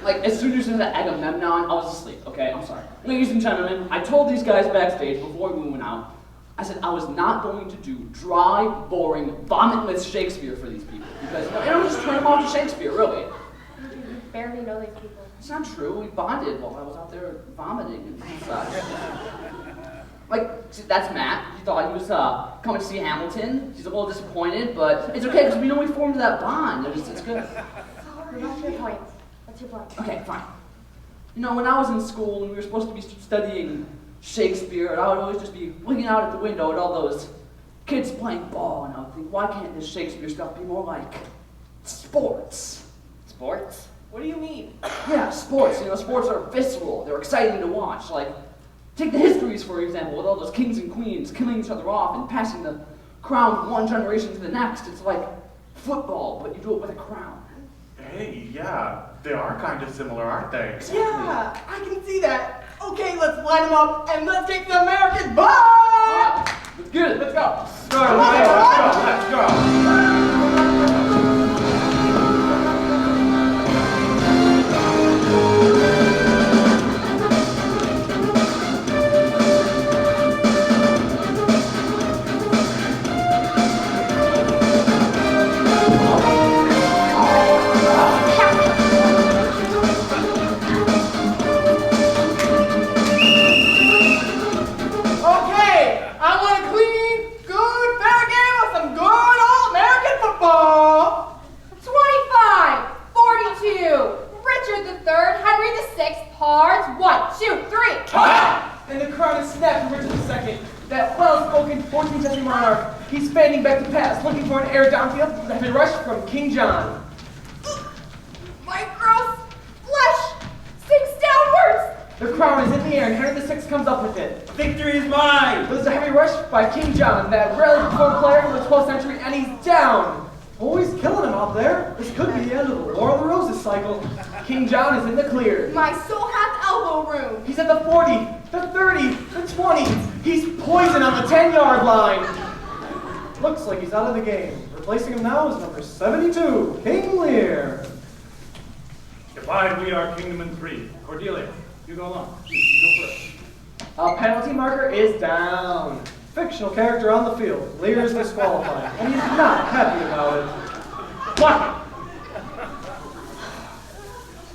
Like, as soon as you said that Agamemnon, I was asleep, okay? I'm sorry. Ladies and gentlemen, I told these guys backstage before we went out, I said I was not going to do dry, boring, vomitless Shakespeare for these people. Because, just turn them off to Shakespeare, really. You barely know these people. It's not true. We bonded while I was out there vomiting and such. Like, see, that's Matt. He thought he was coming to see Hamilton. He's a little disappointed, but it's okay because we know we formed that bond. It's good. What's your point? What's your point? Okay, fine. When I was in school and we were supposed to be studying Shakespeare, I would always just be looking out at the window at all those kids playing ball, and I would think, why can't this Shakespeare stuff be more like sports? Sports? What do you mean? Yeah, sports. Sports are visceral. They're exciting to watch. Like, take the histories, for example, with all those kings and queens killing each other off and passing the crown from one generation to the next. It's like football, but you do it with a crown. Hey, yeah, they are kind of similar, aren't they? Yeah, I can see that. Okay, let's line them up and let's take the American ball! Let's get it. Let's go. Let's go. shoot, 3. And the crown is snapped from Richard II, that well-spoken 14th century monarch. He's fading back to pass, looking for an air downfield, the heavy rush from King John. My gross flesh sinks downwards. The crown is in the air, and Henry VI comes up with it. Victory is mine! There's a heavy rush by King John, that rarely performed player of the 12th century, and he's down. Oh, he's killing him out there. This could be the end of the War of the Roses cycle. King John is in the clear. My soul hath elbow room. He's at the 40, the 30, the 20. He's poisoned on the 10-yard line. Looks like he's out of the game. Replacing him now is number 72, King Lear. Divide we our kingdom in 3. Cordelia, you go along. You go first. A penalty marker is down. Fictional character on the field. Lear is disqualified, and he's not happy about it. Block it.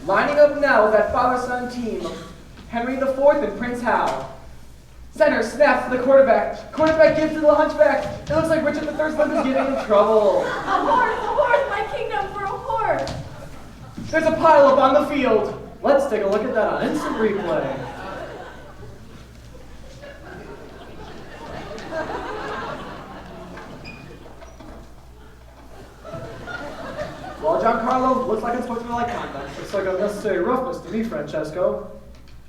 Lining up now is that father-son team of Henry IV and Prince Hal. Center snaps to the quarterback. Quarterback gives to the hunchback. It looks like Richard III's limp is getting in trouble. A horse, my kingdom for a horse. There's a pileup on the field. Let's take a look at that on instant replay. Well, Giancarlo, looks like it's supposed to be like conduct. Looks like unnecessary roughness to me, Francesco.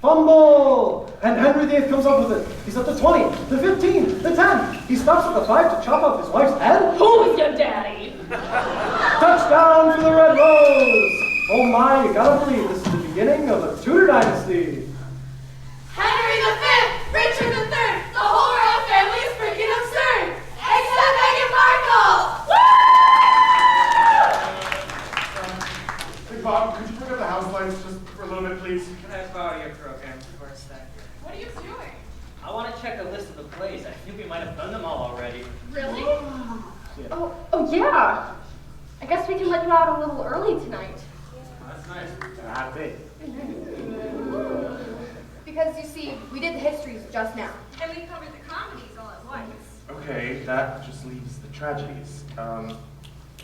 Fumble! And Henry VIII comes up with it. He's at the 20, the 15, the 10. He stops at the 5 to chop off his wife's head. Who's your daddy? Touchdown for the Red Rose! Oh my, you gotta believe this is the beginning of a Tudor dynasty. Henry V, Richard III, the whole royal family is freaking absurd. Except Meghan Markle! Hey, Bob, could you bring up the house lights just for a little bit, please? Can I borrow your program for a sec? What are you doing? I want to check a list of the plays. I think we might have done them all already. Really? Oh yeah. I guess we can let you out a little early tonight. That's nice. Because you see, we did the histories just now. And we covered the comedies all at once. Okay, that just leaves the tragedies.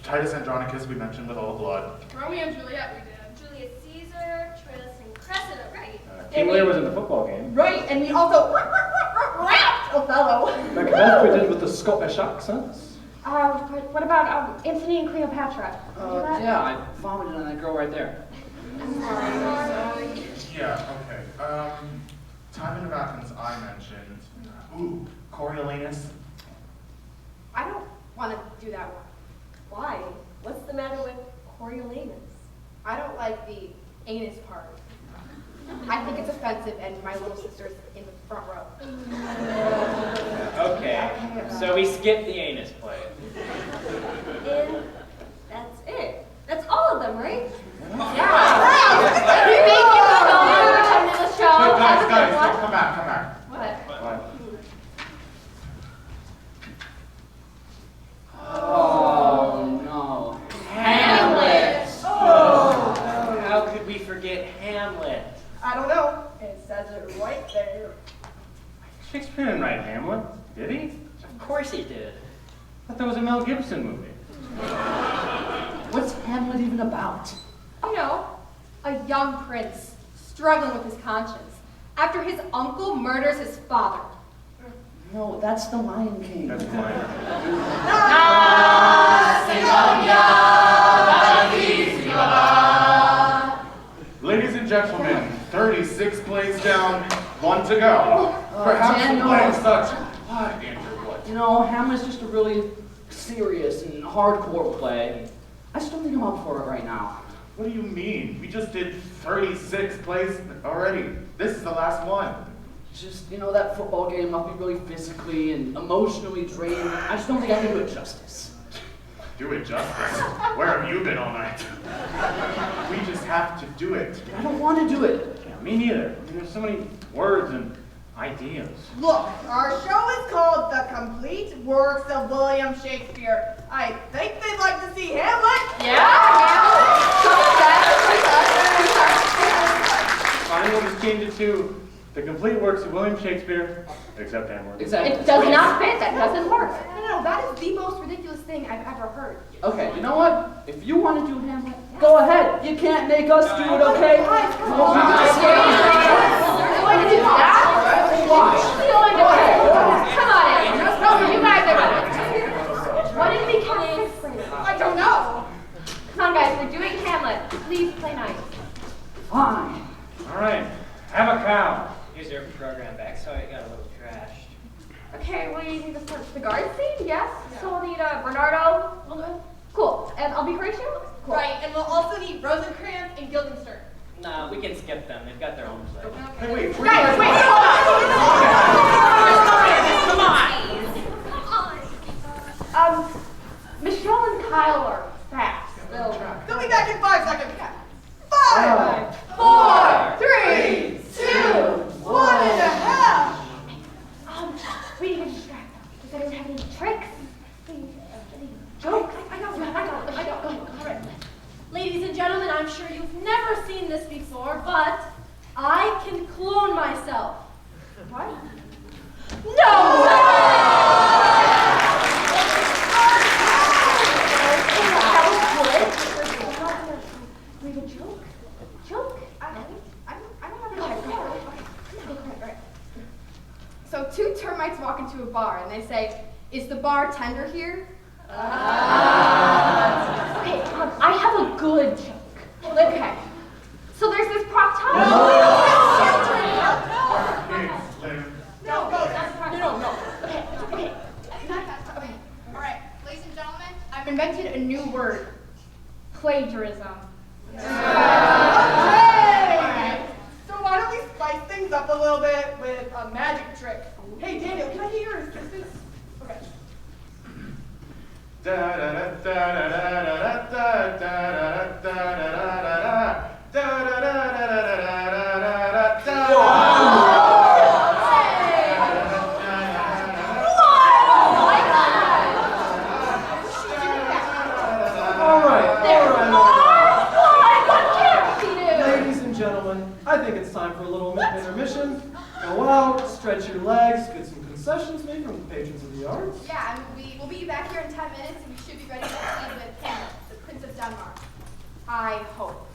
Titus Andronicus we mentioned with all the blood. Romeo and Juliet we did. Julius Caesar, Troilus and Cressida, right? King Lear was in the football game. Right, and we also rapped Othello. Macbeth we did with the Scottish accents. What about Antony and Cleopatra? Yeah, I vomited on that girl right there. Yeah, okay. Timon of Athens I mentioned. Ooh, Coriolanus. I don't want to do that one. Why? What's the matter with Coriolanus? I don't like the anus part. I think it's offensive, and my little sister's in the front row. Okay, so we skipped the anus play. And that's it. That's all of them, right? Thank you so much for coming to the show. Wait, Have a good guys, one. come back. What? Oh, no. Hamlet! Oh. How could we forget Hamlet? I don't know. It says it right there. Shakespeare didn't write Hamlet, did he? Of course he did. I thought that was a Mel Gibson movie. What's Hamlet even about? You know, a young prince struggling with his conscience after his uncle murders his father. No, that's the Lion King. That's fine. Ladies and gentlemen, 36 plays down, 1 to go. Perhaps the Daniel. play is such. What, Andrew, what? You know, Hamlet's just a really serious and hardcore play. I just don't think I'm up for it right now. What do you mean? We just did 36 plays already. This is the last one. Just, you know, that football game must be really physically and emotionally draining. I just don't think I can do it justice. Do it justice. Where have you been all night? We just have to do it. I don't want to do it. Yeah, me neither. I mean, there's so many words and ideas. Look, our show is called The Complete Works of William Shakespeare. I think they'd like to see Hamlet. Fine, we'll just change it to the complete works of William Shakespeare, except Hamlet. Exactly. It does not fit. That doesn't work. No, that is the most ridiculous thing I've ever heard. Okay, you know what? If you want to do Hamlet, go ahead. You can't make us do it, okay? Now, going to do that? Why? Going to come on in. You guys are good. What did we count sixth graders? I don't know. Come on, guys. We're doing Hamlet. Please play nice. Fine. All right, have a cow. Here's your program back. Sorry, it got a little trashed. Okay, we need to start the guard scene, yes? So we'll need Bernardo. Cool. And I'll be Horatio? Cool. Right, and we'll also need Rosencrantz and Guildenstern. Nah, we can skip them. They've got their own play. Hey, wait, Guys, wait, hold on. Michelle and Kyle are fast. They'll be back in 5 seconds. 5, 4, 3, 2, 1.5. We need to distract them. Does anyone have any tricks? Any jokes? I got one. All right. Ladies and gentlemen, I'm sure you've never seen this before, but I can clone myself. What? Read a joke? Joke? I don't have a So two termites walk into a bar and they say, "Is the bartender here?" Okay, I have a good joke. Okay. So there's this proctologist. No. Okay. All right, ladies and gentlemen. I've invented a new word. Plagiarism. Hey! So why don't we spice things up a little bit with a magic trick? Hey, Daniel, can I get your assistance? Okay. Ladies and gentlemen, I think it's time for a little intermission. Go out, stretch your legs, get some concessions made from the patrons of the arts. Yeah, and we'll be back here in 10 minutes and we should be ready to proceed with Hamlet, the Prince of Denmark. I hope.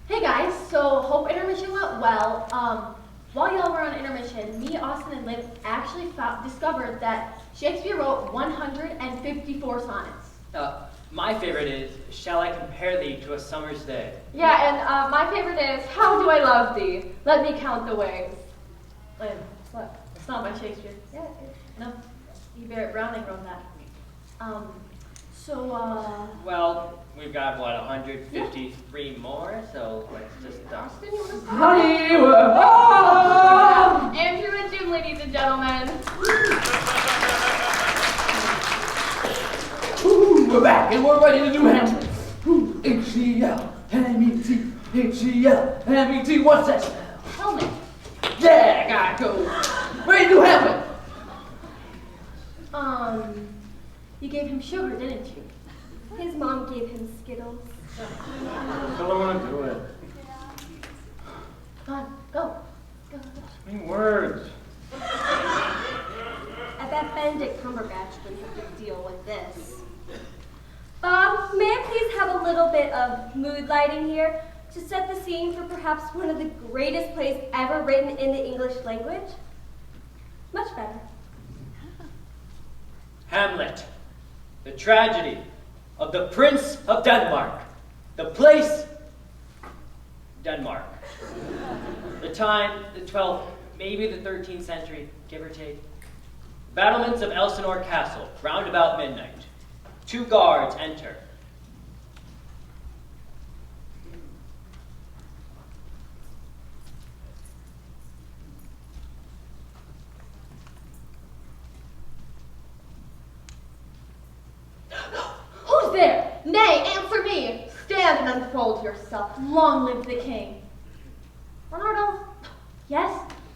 Hey guys, so hope intermission went well. While y'all were on intermission, me, Austin, and Liv actually discovered that Shakespeare wrote 154 sonnets. My favorite is, "Shall I compare thee to a summer's day?" Yeah, and my favorite is, "How do I love thee? Let me count the waves." Liv, what? It's not by Shakespeare. Yeah, no. E. Barrett Browning wrote that. Well, we've got, what, 153 more? So let's just... Austin, you want to start? Honey, we're home! Andrew and Jim, ladies and gentlemen. Ooh, we're back and we're ready to do Hamlet. H-E-L, M-E-T, H-E-L, M-E-T, what's that spell? Helmet. Yeah, gotta go. Ready to do Hamlet. You gave him sugar, didn't you? His mom gave him Skittles. Still don't want to do it. Come on, go. Any words? I bet Benedict Cumberbatch wouldn't have to deal with this. Bob, may I please have a little bit of mood lighting here to set the scene for perhaps one of the greatest plays ever written in the English language? Much better. Hamlet, the tragedy of the Prince of Denmark. The place, Denmark. The time, the 12th, maybe the 13th century, give or take. Battlements of Elsinore Castle, round about midnight. 2 guards enter. Nay, answer me. Stand and unfold yourself. Long live the king. Bernardo. Yes?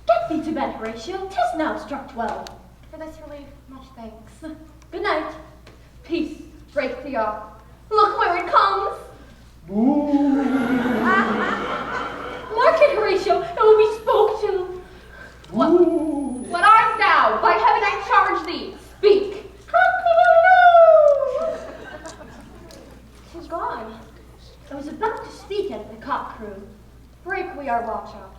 Get thee to bed, Horatio. 'Tis now struck 12. For this relief, much thanks. Good night. Peace. Break thee off. Look where it comes. Mark it, Horatio. It will be spoke to. What art thou? By heaven I charge thee. Speak. Tis gone. I was about to speak as the cock crew. Break we our watch up.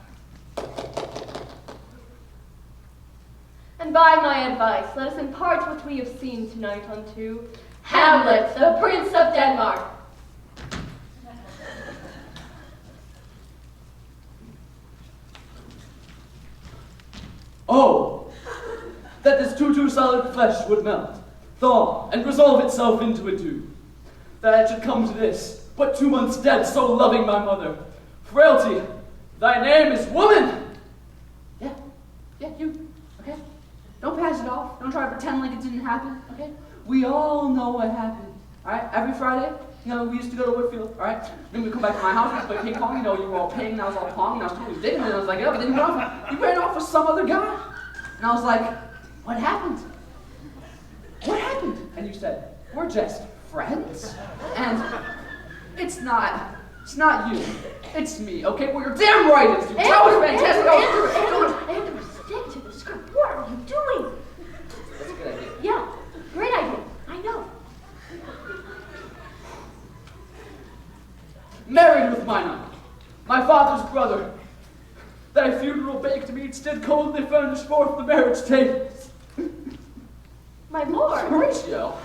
And by my advice, let us impart what we have seen tonight unto Hamlet, the Prince of Denmark. Oh, that this too solid flesh would melt, thaw, and resolve itself into a dew. That it should come to this, but 2 months dead, so loving my mother. Frailty, thy name is woman! Yeah, you, okay? Don't pass it off. Don't try to pretend like it didn't happen, okay? We all know what happened, all right? Every Friday, we used to go to Woodfield, all right? Then we'd come back to my house, we'd play ping pong, you were all paying, and I was all ponging, and I was totally digging it, and I was like, yeah, but then you ran off with some other guy. And I was like, what happened? What happened? And you said, we're just friends. And it's not you. It's me, okay? Well, you're damn right it's you. That was fantastic. Andrew, stick to the script. What are you doing? That's a good idea. Yeah, great idea. I know. Married with mine uncle, my father's brother. Thy funeral baked meats did coldly furnish forth the marriage tables. My lord. Horatio.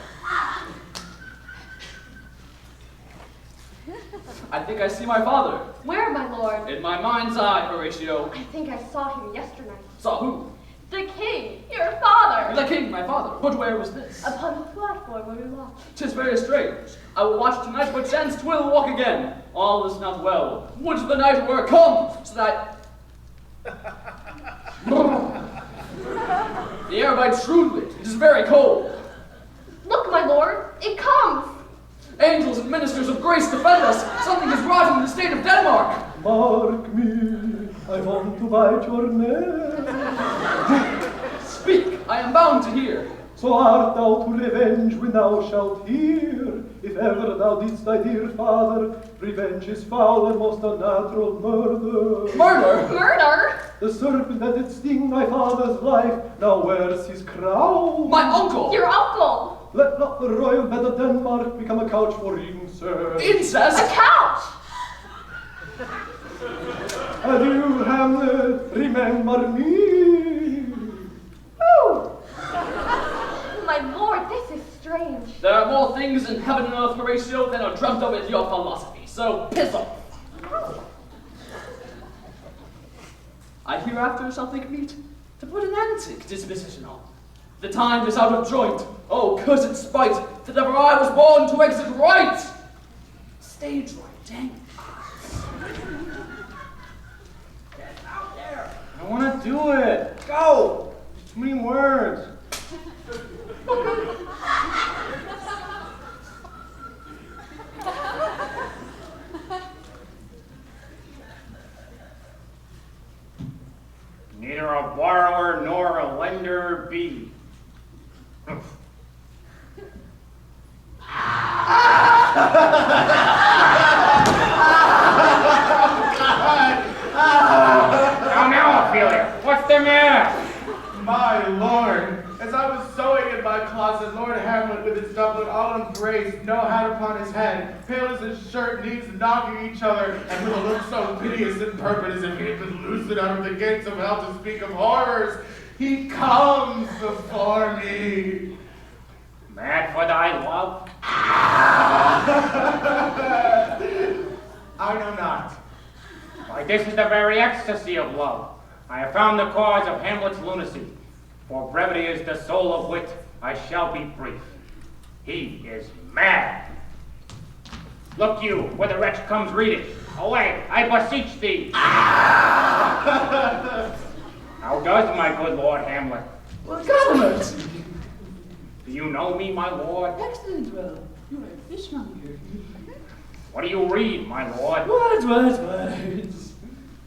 I think I see my father. Where, my lord? In my mind's eye, Horatio. I think I saw him yesternight. Saw who? The king, your father. The king, my father. But where was this? Upon the platform where we walked. 'Tis very strange. I will watch tonight, but chance 'twill walk again. All is not well. Would the night were come, so that... The air bites shrewdly. It is very cold. Look, my lord, it comes. Angels and ministers of grace defend us. Something is rotten in the state of Denmark. Mark me, I want to bite your neck. Speak, I am bound to hear. So art thou to revenge when thou shalt hear. If ever thou didst thy dear father, revenge is foul and most unnatural murder. Murder? Murder? The serpent that did sting thy father's life now wears his crown. My uncle! Your uncle! Let not the royal bed of Denmark become a couch for incest. Incest? A couch! Adieu, Hamlet, remember me. Oh. My lord, this is strange. There are more things in heaven and earth, Horatio, than are dreamt of in your philosophy, so piss off. I hereafter shall think meet to put an antic disposition on. The time is out of joint. Oh, cursed spite, that ever I was born to exit right. Stage right, dang it. Get out there. I want to do it. Go. Too many words. Neither a borrower nor a lender be. Now, Ophelia, what's the matter? My lord, as I was sewing in my closet, Lord Hamlet with his doublet all embraced, no hat upon his head, pale as his shirt, knees knocking each other, and with a look so piteous and purpose as if he had been loosed out of the gates of hell to speak of horrors, he comes before me. Mad for thy love? I know not. Why, this is the very ecstasy of love. I have found the cause of Hamlet's lunacy. For brevity is the soul of wit, I shall be brief. He is mad. Look you, where the wretch comes reading. Away, I beseech thee. How does my good Lord Hamlet? Well, government. Do you know me, my lord? Excellent, well. You're a fishman here. What do you read, my lord? Words.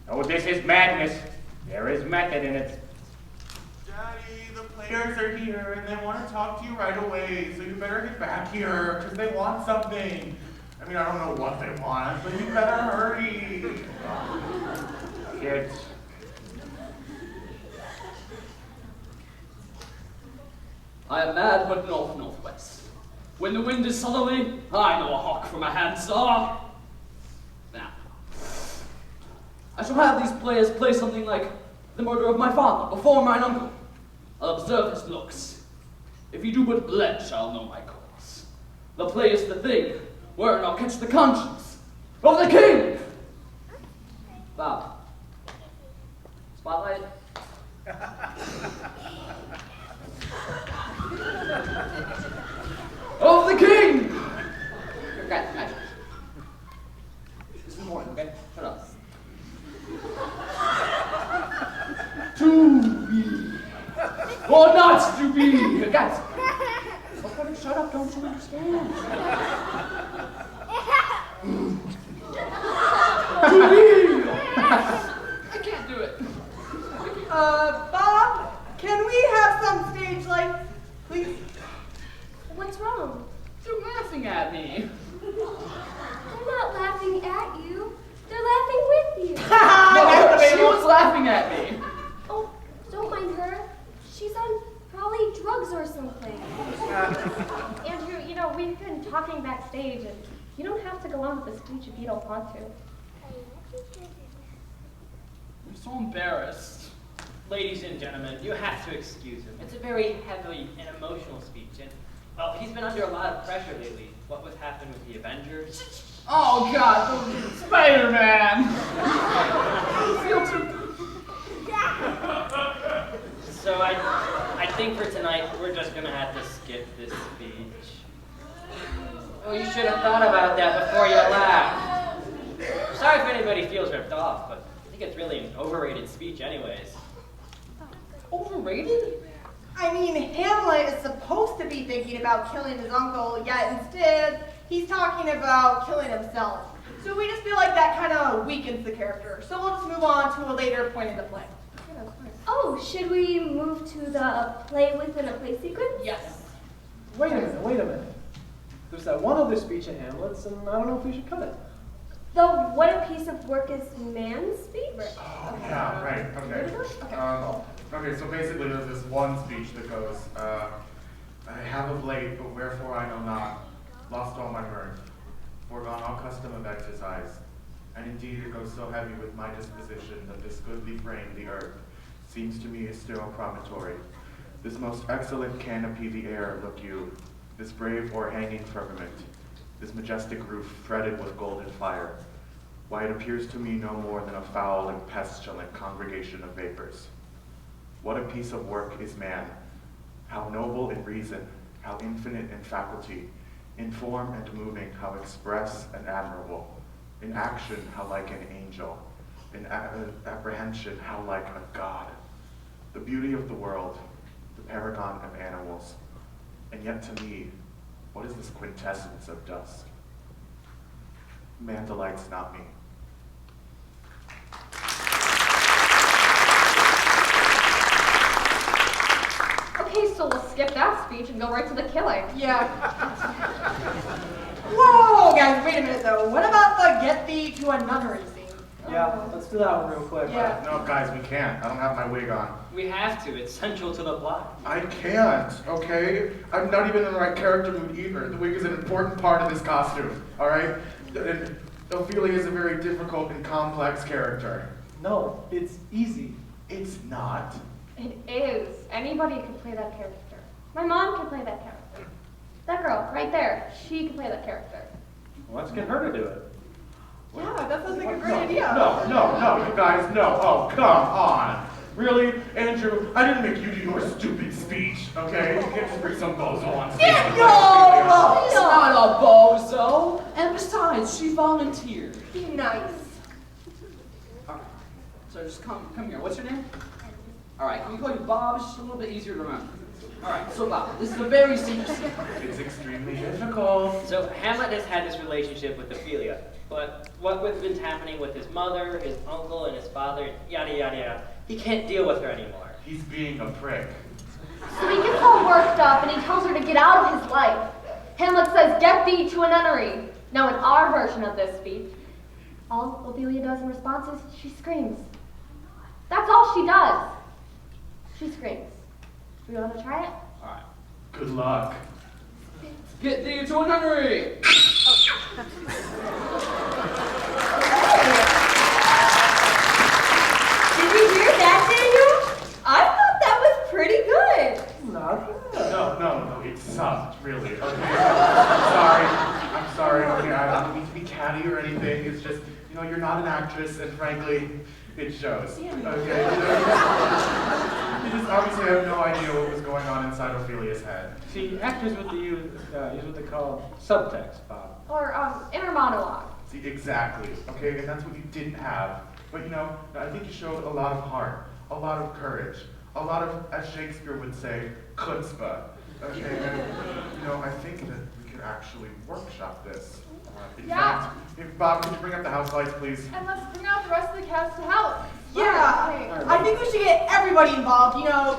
Oh, this is madness. There is method in it. Daddy, the players are here and they want to talk to you right away, so you better get back here because they want something. I mean, I don't know what they want, but you better hurry. Kids. I am mad but northwest. When the wind is southerly, I know a hawk from a handsaw. Now, I shall have these players play something like the murder of my father before mine uncle. I'll observe his looks. If he do but blench, I'll know my cause. The play is the thing, wherein I'll catch the conscience of the king. Bob. Spotlight. Of the king! Guys. This is morning, okay? Shut up. To be. Or not to be. Guys. Oh, shut up, don't you understand? To be. I can't do it. Bob, can we have some stage lights, please? What's wrong? You're laughing at me. They're not laughing at you. They're laughing with you. No, she was laughing at me. Oh, don't mind her. She's on probably drugs or something. Andrew, you know, we've been talking backstage, and you don't have to go on with the speech if you don't want to. I'm so embarrassed. Ladies and gentlemen, you have to excuse him. It's a very heavy and emotional speech, and, well, he's been under a lot of pressure lately. What was happening with the Avengers? Oh, God, Spider-Man! I feel too... So I think for tonight, we're just going to have to skip this speech. Oh, you should have thought about that before you laughed. Sorry if anybody feels ripped off, but I think it's really an overrated speech anyways. Overrated? I mean, Hamlet is supposed to be thinking about killing his uncle, yet instead, he's talking about killing himself. So we just feel like that kind of weakens the character. So we'll just move on to a later point in the play. Oh, should we move to the play within a play sequence? Yes. Wait a minute. There's that one other speech in Hamlet's, and I don't know if we should cut it. The what a piece of work is man's speech? Oh, yeah, right, okay. Okay, so basically there's this one speech that goes, I have of late, but wherefore I know not, lost all my mirth, foregone all custom of exercise, and indeed it goes so heavy with my disposition that this goodly frame, the earth, seems to me a sterile promontory. This most excellent canopy, the air, look you, this brave o'erhanging firmament, this majestic roof threaded with golden fire, why it appears to me no more than a foul and pestilent congregation of vapors. What a piece of work is man, how noble in reason, how infinite in faculty, in form and moving, how express and admirable, in action, how like an angel, in apprehension, how like a god, the beauty of the world, the paragon of animals, and yet to me, what is this quintessence of dust? Man delights not me. Okay, so we'll skip that speech and go right to the killing. Yeah. Whoa, guys, wait a minute though. What about the get thee to a nunnery scene? Yeah, let's do that one real quick. Yeah. No, guys, we can't. I don't have my wig on. We have to. It's central to the plot. I can't, okay? I'm not even in the right character mood either. The wig is an important part of this costume, all right? And Ophelia is a very difficult and complex character. No, it's easy. It's not. It is. Anybody can play that character. My mom can play that character. That girl, right there, she can play that character. Well, let's get her to do it. Yeah, that sounds like a great idea. No, you guys, no. Oh, come on. Really? Andrew, I didn't make you do your stupid speech, okay? You can't just bring some bozo on stage. No! He's not a bozo. And besides, she volunteered. Be nice. Alright, so just come here. What's your name? Alright, can we call you Bob? It's just a little bit easier to remember. All right, so Bob, this is a very simple scene. It's extremely difficult. So Hamlet has had this relationship with Ophelia, but what with been happening with his mother, his uncle, and his father, yada yada yada, he can't deal with her anymore. He's being a prick. So he gets all worked up and he tells her to get out of his life. Hamlet says, "Get thee to a nunnery." Now in our version of this speech, all Ophelia does in response is she screams. That's all she does. She screams. Do you want to try it? All right. Good luck. Get thee to a nunnery. Did you hear that, Daniel? I thought that was pretty good. Not bad. No, it sucked, really. Okay. I'm sorry. Okay, I don't mean to be catty or anything. It's just, you're not an actress, and frankly, it shows. Okay. You just obviously have no idea what was going on inside Ophelia's head. See, actors use what they call subtext, Bob. Or inner monologue. See, exactly. Okay, and that's what you didn't have. But I think you showed a lot of heart, a lot of courage, a lot of, as Shakespeare would say, chutzpah. Okay, and I think that we could actually workshop this. In fact, Bob, could you bring up the house lights, please? And let's bring out the rest of the cast to help. Yeah, I think we should get everybody involved,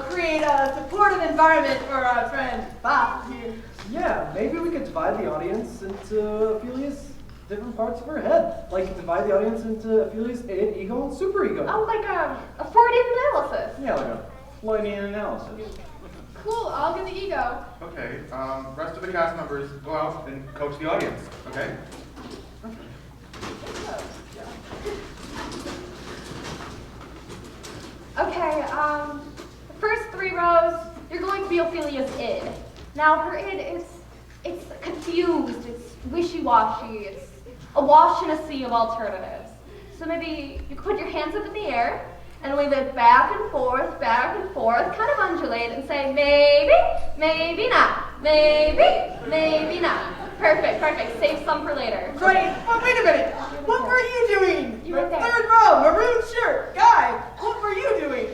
create a supportive environment for our friend Bob here. Yeah, maybe we could divide the audience into Ophelia's different parts of her head. Like divide the audience into Ophelia's id, ego, and superego. Oh, like a Freudian analysis. Yeah, like a Freudian analysis. Cool, I'll get the ego. Okay, rest of the cast members go out and coach the audience, okay? Okay, the first 3 rows, you're going to be Ophelia's id. Now, her id it's confused, it's wishy-washy, it's awash in a sea of alternatives. So maybe you could put your hands up in the air and wave it back and forth, kind of undulate and say, maybe, maybe not, maybe not. Perfect, save some for later. Right, but wait a minute. What were you doing? You right there. 3rd row, maroon shirt. Guy, what were you doing?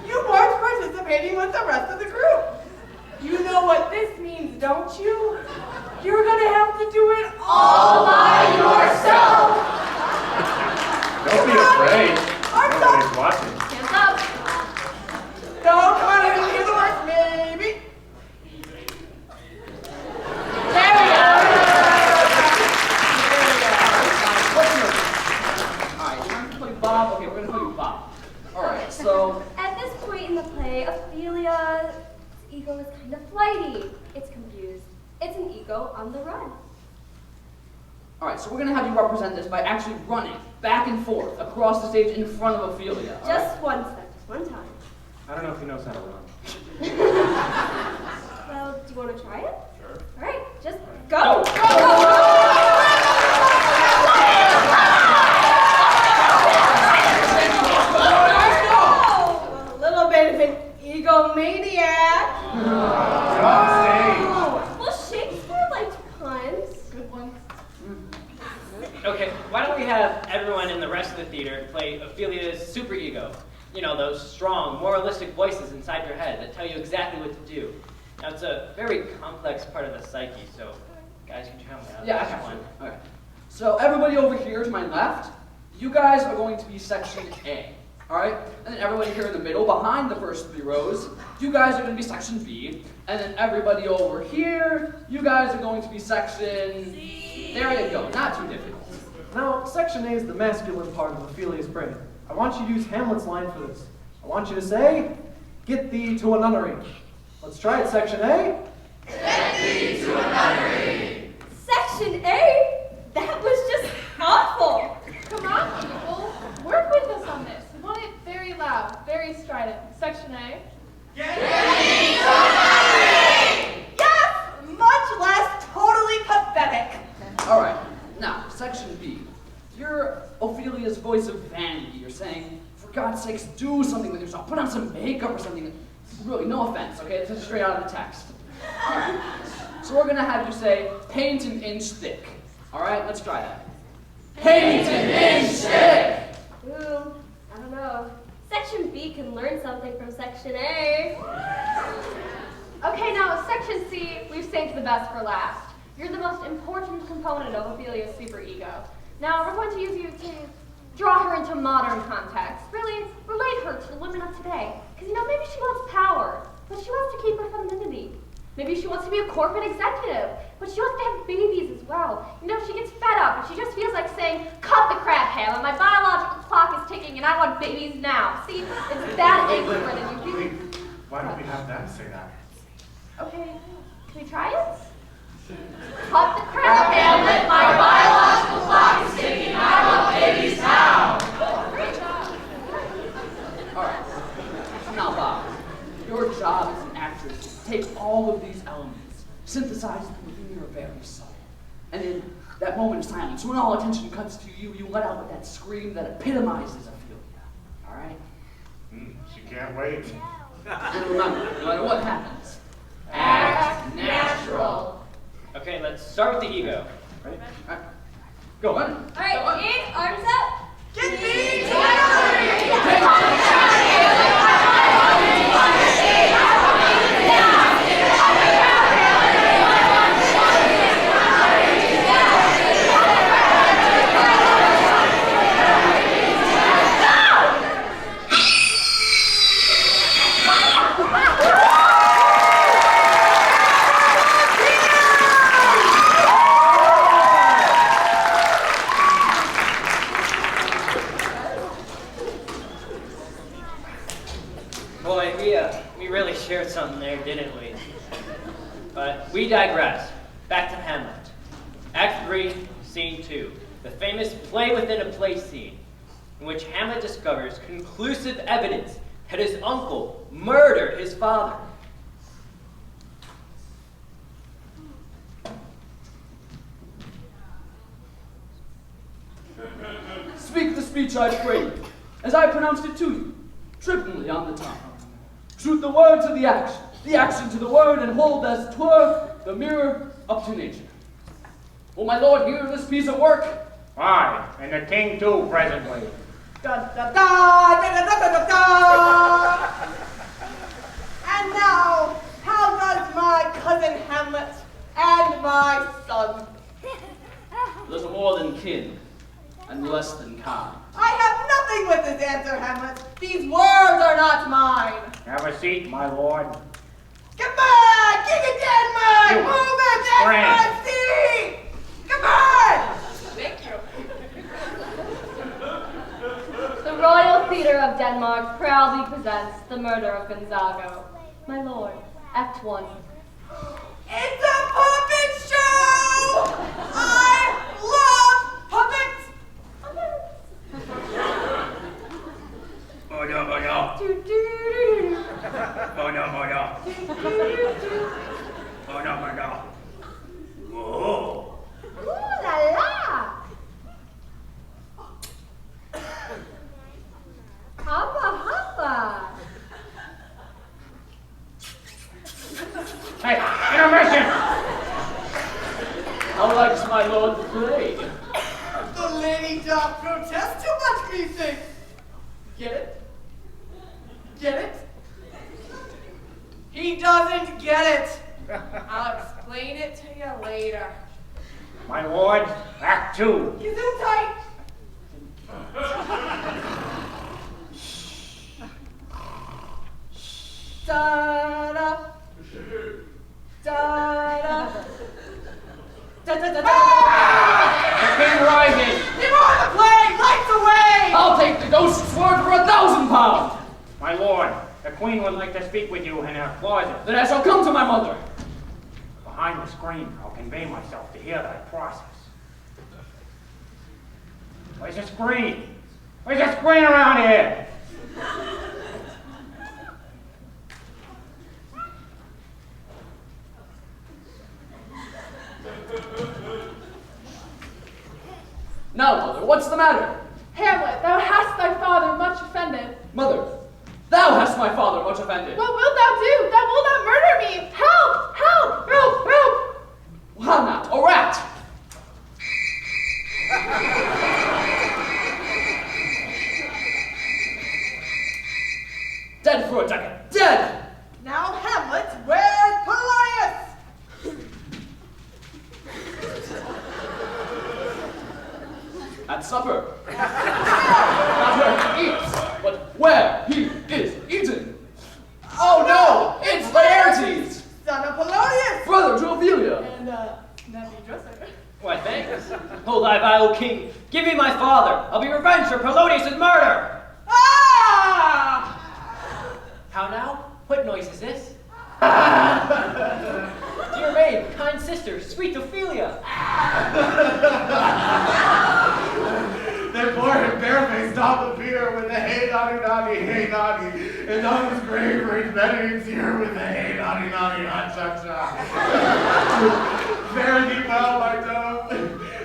You weren't participating with the rest of the group. You know what this means, don't you? You're gonna have to do it all by yourself. Don't be afraid. Nobody's watching. Hands up. No, come on, I hear the words. Maybe. There we go. Alright, you want to play Bob? Okay, we're going to play Bob. Alright, so... At this point in the play, Ophelia's ego is kind of flighty. It's confused. It's an ego on the run. Alright, so we're going to have you represent this by actually running back and forth across the stage in front of Ophelia. Just one step, just one time. I don't know if he knows how to run. Well, do you want to try it? Sure. All right, just go. A little bit of an egomaniac. Well, Shakespeare liked puns. Good one. Okay, why don't we have everyone in the rest of the theater play Ophelia's superego? Those strong, moralistic voices inside your head that tell you exactly what to do. Now, it's a very complex part of the psyche, so guys, can you help me out? Yeah, I got you. Okay. So everybody over here to my left, you guys are going to be section A. Alright? And then everybody here in the middle, behind the first 3 rows, you guys are going to be section B. And then everybody over here, you guys are going to be section C. There you go. Not too difficult. Now, section A is the masculine part of Ophelia's brain. I want you to use Hamlet's line for this. I want you to say, "Get thee to a nunnery." Let's try it, section A. Get thee to a nunnery. Section A? That was just awful. Come on, people. Work with us on this. We want it very loud, very strident. Section A. Get thee to a nunnery. Yes, much less totally pathetic. Alright. Now, section B. You're Ophelia's voice of vanity. You're saying, for God's sakes, do something with yourself. Put on some makeup or something. Really, no offense, okay? This is straight out of the text. Alright. So we're going to have you say, paint an inch thick. Alright, let's try that. Paint an inch thick! Ooh, I don't know. Section B can learn something from Section A. Okay, now section C, we've saved the best for last. You're the most important component of Ophelia's superego. Now we're going to use you to draw her into modern context. Really relate her to the women of today. Because maybe she wants power, but she wants to keep her femininity. Maybe she wants to be a corporate executive, but she wants to have babies as well. She gets fed up and she just feels like saying, cut the crap, Hannah. My biological clock is ticking and I want babies now. See, it's that ignorant and you do. Why don't we have them say that? Okay, can we try it? Cut the crap, Hamlet. My biological clock is ticking. I want babies now. Great job. All right. Now, Bob, your job as an actress is to take all of these elements, synthesize them within your very soul. And in that moment of silence, when all attention cuts to you, you let out that scream that epitomizes Ophelia. All right? She can't wait. And remember, no matter what happens, Act natural. Okay, let's start with the ego. Ready? All right. Go on. All right, in, arms up. Get me Boy, we really shared something there, didn't we? But we digress. Back to Hamlet. Act 3, Scene 2. The famous play within a play scene, in which Hamlet discovers conclusive evidence that his uncle murdered his father. Speak the speech I prayed, as I pronounced it to you, trippingly on the tongue. Shoot the word to the action to the word, and hold as 'twere the mirror up to nature. Will my lord hear this piece of work? Aye, and the king too, presently. Da da da da da da da da da. And now, how does my cousin Hamlet and my son? Little more than kin, and less than kind. I have nothing with this answer, Hamlet. These words are not mine. Have a seat, my lord. Come on, King of Denmark, You move it, that's friend. my seat. Come on. Thank you. The Royal Theatre of Denmark proudly presents The Murder of Gonzago. My lord, Act 1. It's a puppet show. I love puppets. Oh no, oh no. Do, do, do, do. Oh no, oh no. Do, do, do, do. Oh no, oh no. Whoa. Ooh la la! Hoppa hoppa! Hey, intermission! How likes my lord the play? The lady doth protest too much, methinks. Get it? Get it? He doesn't get it. I'll explain it to you later. My lord, Act 2. You zoom tight. Da-da. Da-da. Da-da-da-da. The king rises. Give on the play! Lights away! I'll take the ghost's word for £1,000. My lord, the queen would like to speak with you in her closet. Then I shall come to my mother. Behind the screen, I'll convey myself to hear thy process. Where's the screen? Where's the screen around here? Now, mother, what's the matter? Hamlet, thou hast thy father much offended. Mother, thou hast my father much offended. What wilt thou do? Thou wilt not murder me! Help! Help! Help! Help! How now? A rat! Dead for a decade. Dead! Now, Hamlet, where's thy vile king. Give me my father. I'll be revenged for Polonius' murder. Ah! How now? What noise is this? Dear maid, kind sister, sweet Ophelia. They bore him barefaced off the pier with the hey noddy, and on his grave read many a tear with the hey noddy, hot cha. Fare thee well, my dove.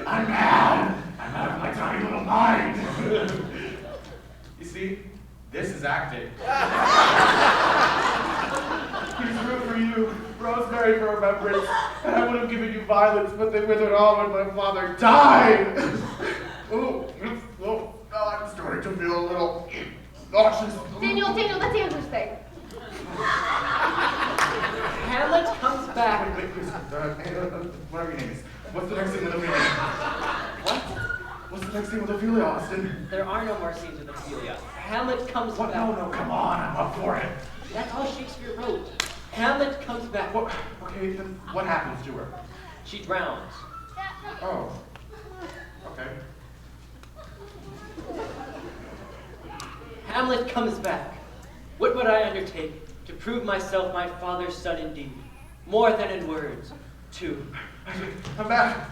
I'm mad. I'm out of my tiny little mind. You see, this is acting. Here's room for you, rosemary for remembrance, and I would have given you violets, but they withered all when my father died. Oh, now I'm starting to feel a little nauseous. Daniel, that's Andrew's thing. Hamlet comes back. Wait, please. Whatever your name is. What's the next thing with Ophelia? What? What's the next thing with Ophelia, Austin? There are no more scenes with Ophelia. Hamlet comes What? back. No, come on, I'm up for it. That's all Shakespeare wrote. Hamlet comes back. What? Okay, then what happens to her? She drowns. Oh. Okay. Hamlet comes back. What would I undertake to prove myself my father's son indeed? More than in words, too. I'm back.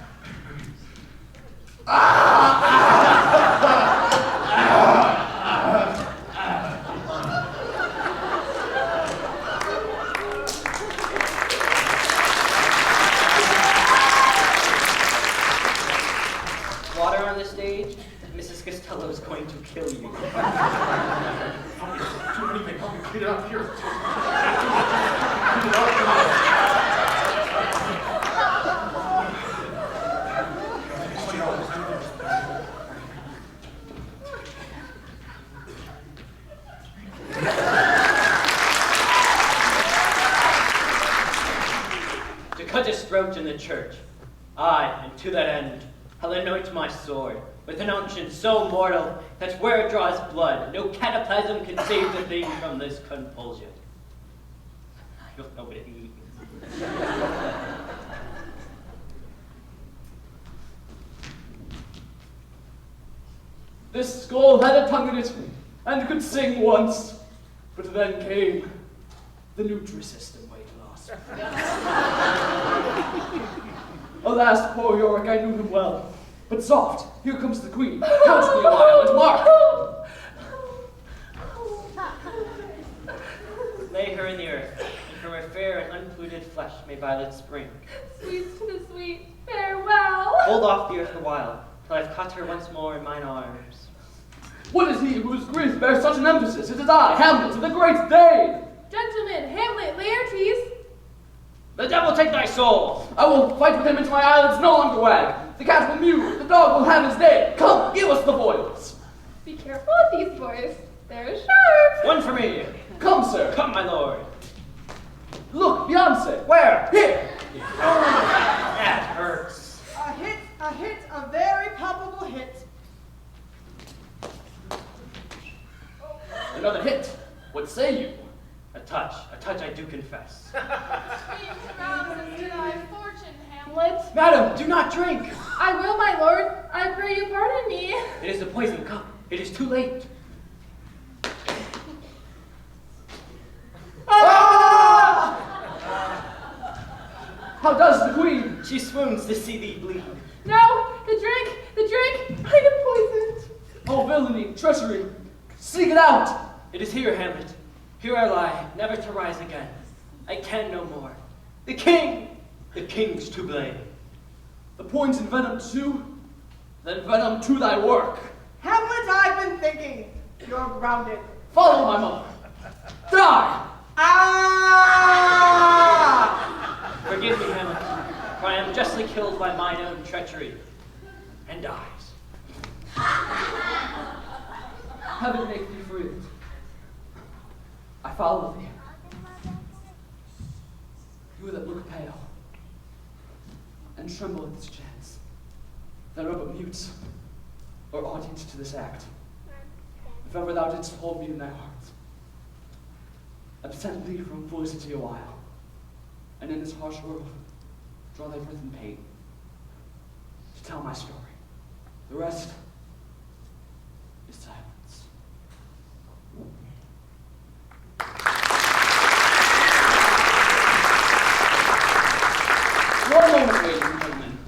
Water on the stage? Mrs. Costello is going to kill you. Too many things. Help me clean it up here. To cut his throat in the church. Aye, and to that end, I'll anoint my sword with an unction so mortal that where it draws blood, no cataplasm can save the thing from this compulsion. I don't know what it means. This skull had a tongue in it, and could sing once, but then came the Nutri-System weight loss. Alas, poor Yorick, I knew him well. But soft, here comes the queen. Couch me a while, and mark! Lay her in the earth, and from her fair and unpolluted flesh may violets spring. Sweets to the sweet, farewell. Hold off the earth a while, till I've caught her once more in mine arms. What is he whose grief bears such an emphasis? It is I, Hamlet, the great Dane! Gentlemen, Hamlet, Laertes. The devil take thy soul! I will fight with him until my eyelids no longer wag. The cat will mew, the dog will have his day. Come, give us the foils. Be careful with these boys. They're sharp. One for me. Come, sir. Come, my lord. Look, Beyonce. Where? Here. That hurts. A hit, a very palpable hit. Another hit. What say you? A touch I do confess. Sweet caresses to thy fortune, Hamlet. Madam, do not drink. I will, my lord. I pray you pardon me. It is the poison cup. It is too late. How does the queen? She swoons to see thee bleed. No, the drink. I am poisoned. Oh, villainy, treachery. Seek it out. It is here, Hamlet. Here I lie, never to rise again. I can no more. The king's to blame. The point in venom too? Then venom to thy work. Hamlet, I've been thinking. You're grounded. Follow my mother. Die! Ah! Forgive me, Hamlet, for I am justly killed by mine own treachery, and dies. Heaven make thee free. I follow thee. You that look pale and tremble at this chance, that are but mute or audience to this act. If ever thou didst hold me in thy heart, absent thee from felicity a while, and in this harsh world draw thy breath in pain to tell my story. The rest is silence. One moment, ladies and gentlemen.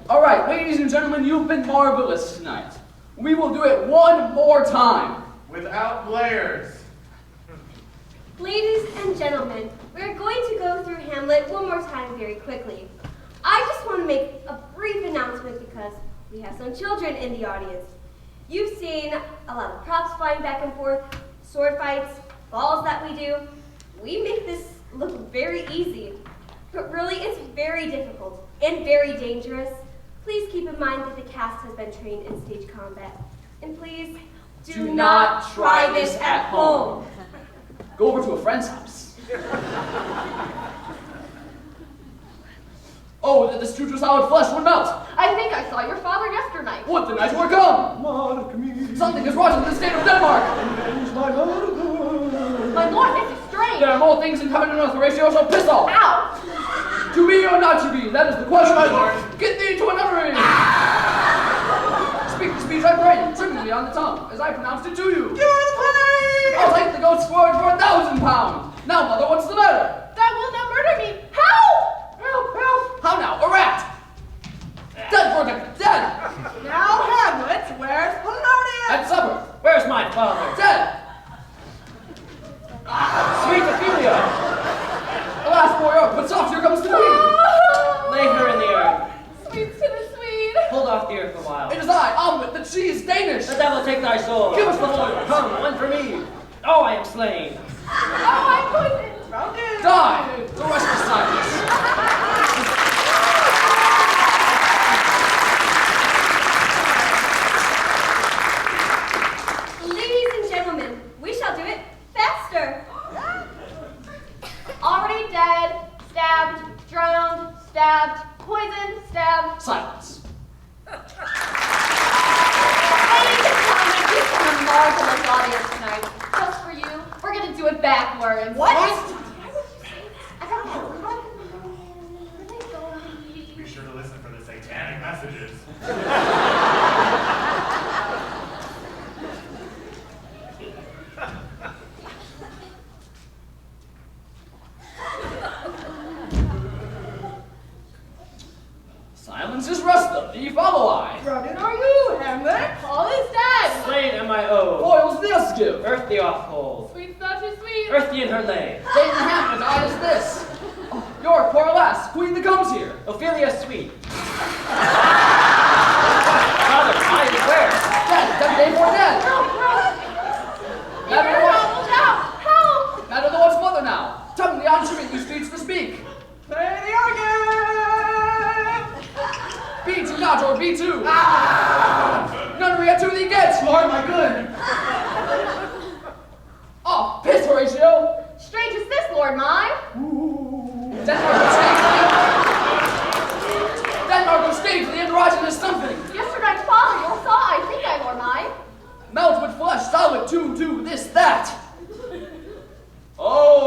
All right, ladies and gentlemen, you've been marvelous tonight. We will do it one more time. Without glares. Ladies and gentlemen, we're going to go through Hamlet one more time very quickly. I just want to make a brief announcement because we have some children in the audience. You've seen a lot of props flying back and forth, sword fights, balls that we do. We make this look very easy, but really it's very difficult and very dangerous. Please keep in mind that the cast has been trained in stage combat. And please do not try this at home. Go over to a friend's house. Oh, the stewed solid flesh would melt. I think I saw your father yesterday. Would the night were come? Something is wrought in the state of Denmark. My lord, this is strange. There are more things in heaven and earth, Horatio, so piss off. Ow! To be or not to be, that is the question, my lord. Get thee to another ring. Speak the speech I pray, trippingly on the tongue, as I pronounced it to you. Give her the penny! I'll take the goat's forward for 1,000 pounds. Now, mother, what's the matter? That will not murder me. Help! Help, help. How now, a rat? Dead, Verdict, dead. Now, Hamlet, where's Polonius? At supper. Where's my father? Dead. Sweet Ophelia. Alas, poor York, but soft, here comes the queen. Lay her in the earth. Sweet to the sweet. Hold off the earth a while. It is I, Omelet, the cheese, Danish. The devil take thy soul. Give us the lawyer. Come, one for me. Oh, I am slain. Oh, I couldn't. Die. The rest is silence. Ladies and gentlemen, we shall do it faster. Already dead, stabbed, drowned, stabbed, poisoned, stabbed. Silence. Ladies and gentlemen, we've got a marvelous audience tonight. Just for you, we're gonna do it backwards. What? Be sure to listen for the satanic messages. Silence is rest of thee, follow I. Rodin, are you, Hamlet? Paul is dead. Slain am I owed. Foils this give. Earth thee off hold. Sweet, not too sweet. Earth thee in her lay. Dayton Hamlet, I is this. Oh, York, poor lass, queen that comes here. Ophelia sweet. Father, I is where? Dead, day for dead. Help, help. Matter You're what? help, help, help. Matter the what's mother now. Tongue the answering you streets to speak. Play the organ! B2 not or B2. Nunnery at 2 thee gets. Lord, my good. Oh, piss, Horatio. Strange is this, Lord mine. Denmark will stage for the androgynous something. Yesterday's father, you'll saw, I think I, Lord mine. Melt with flesh, solid, 2, this, that. Oh,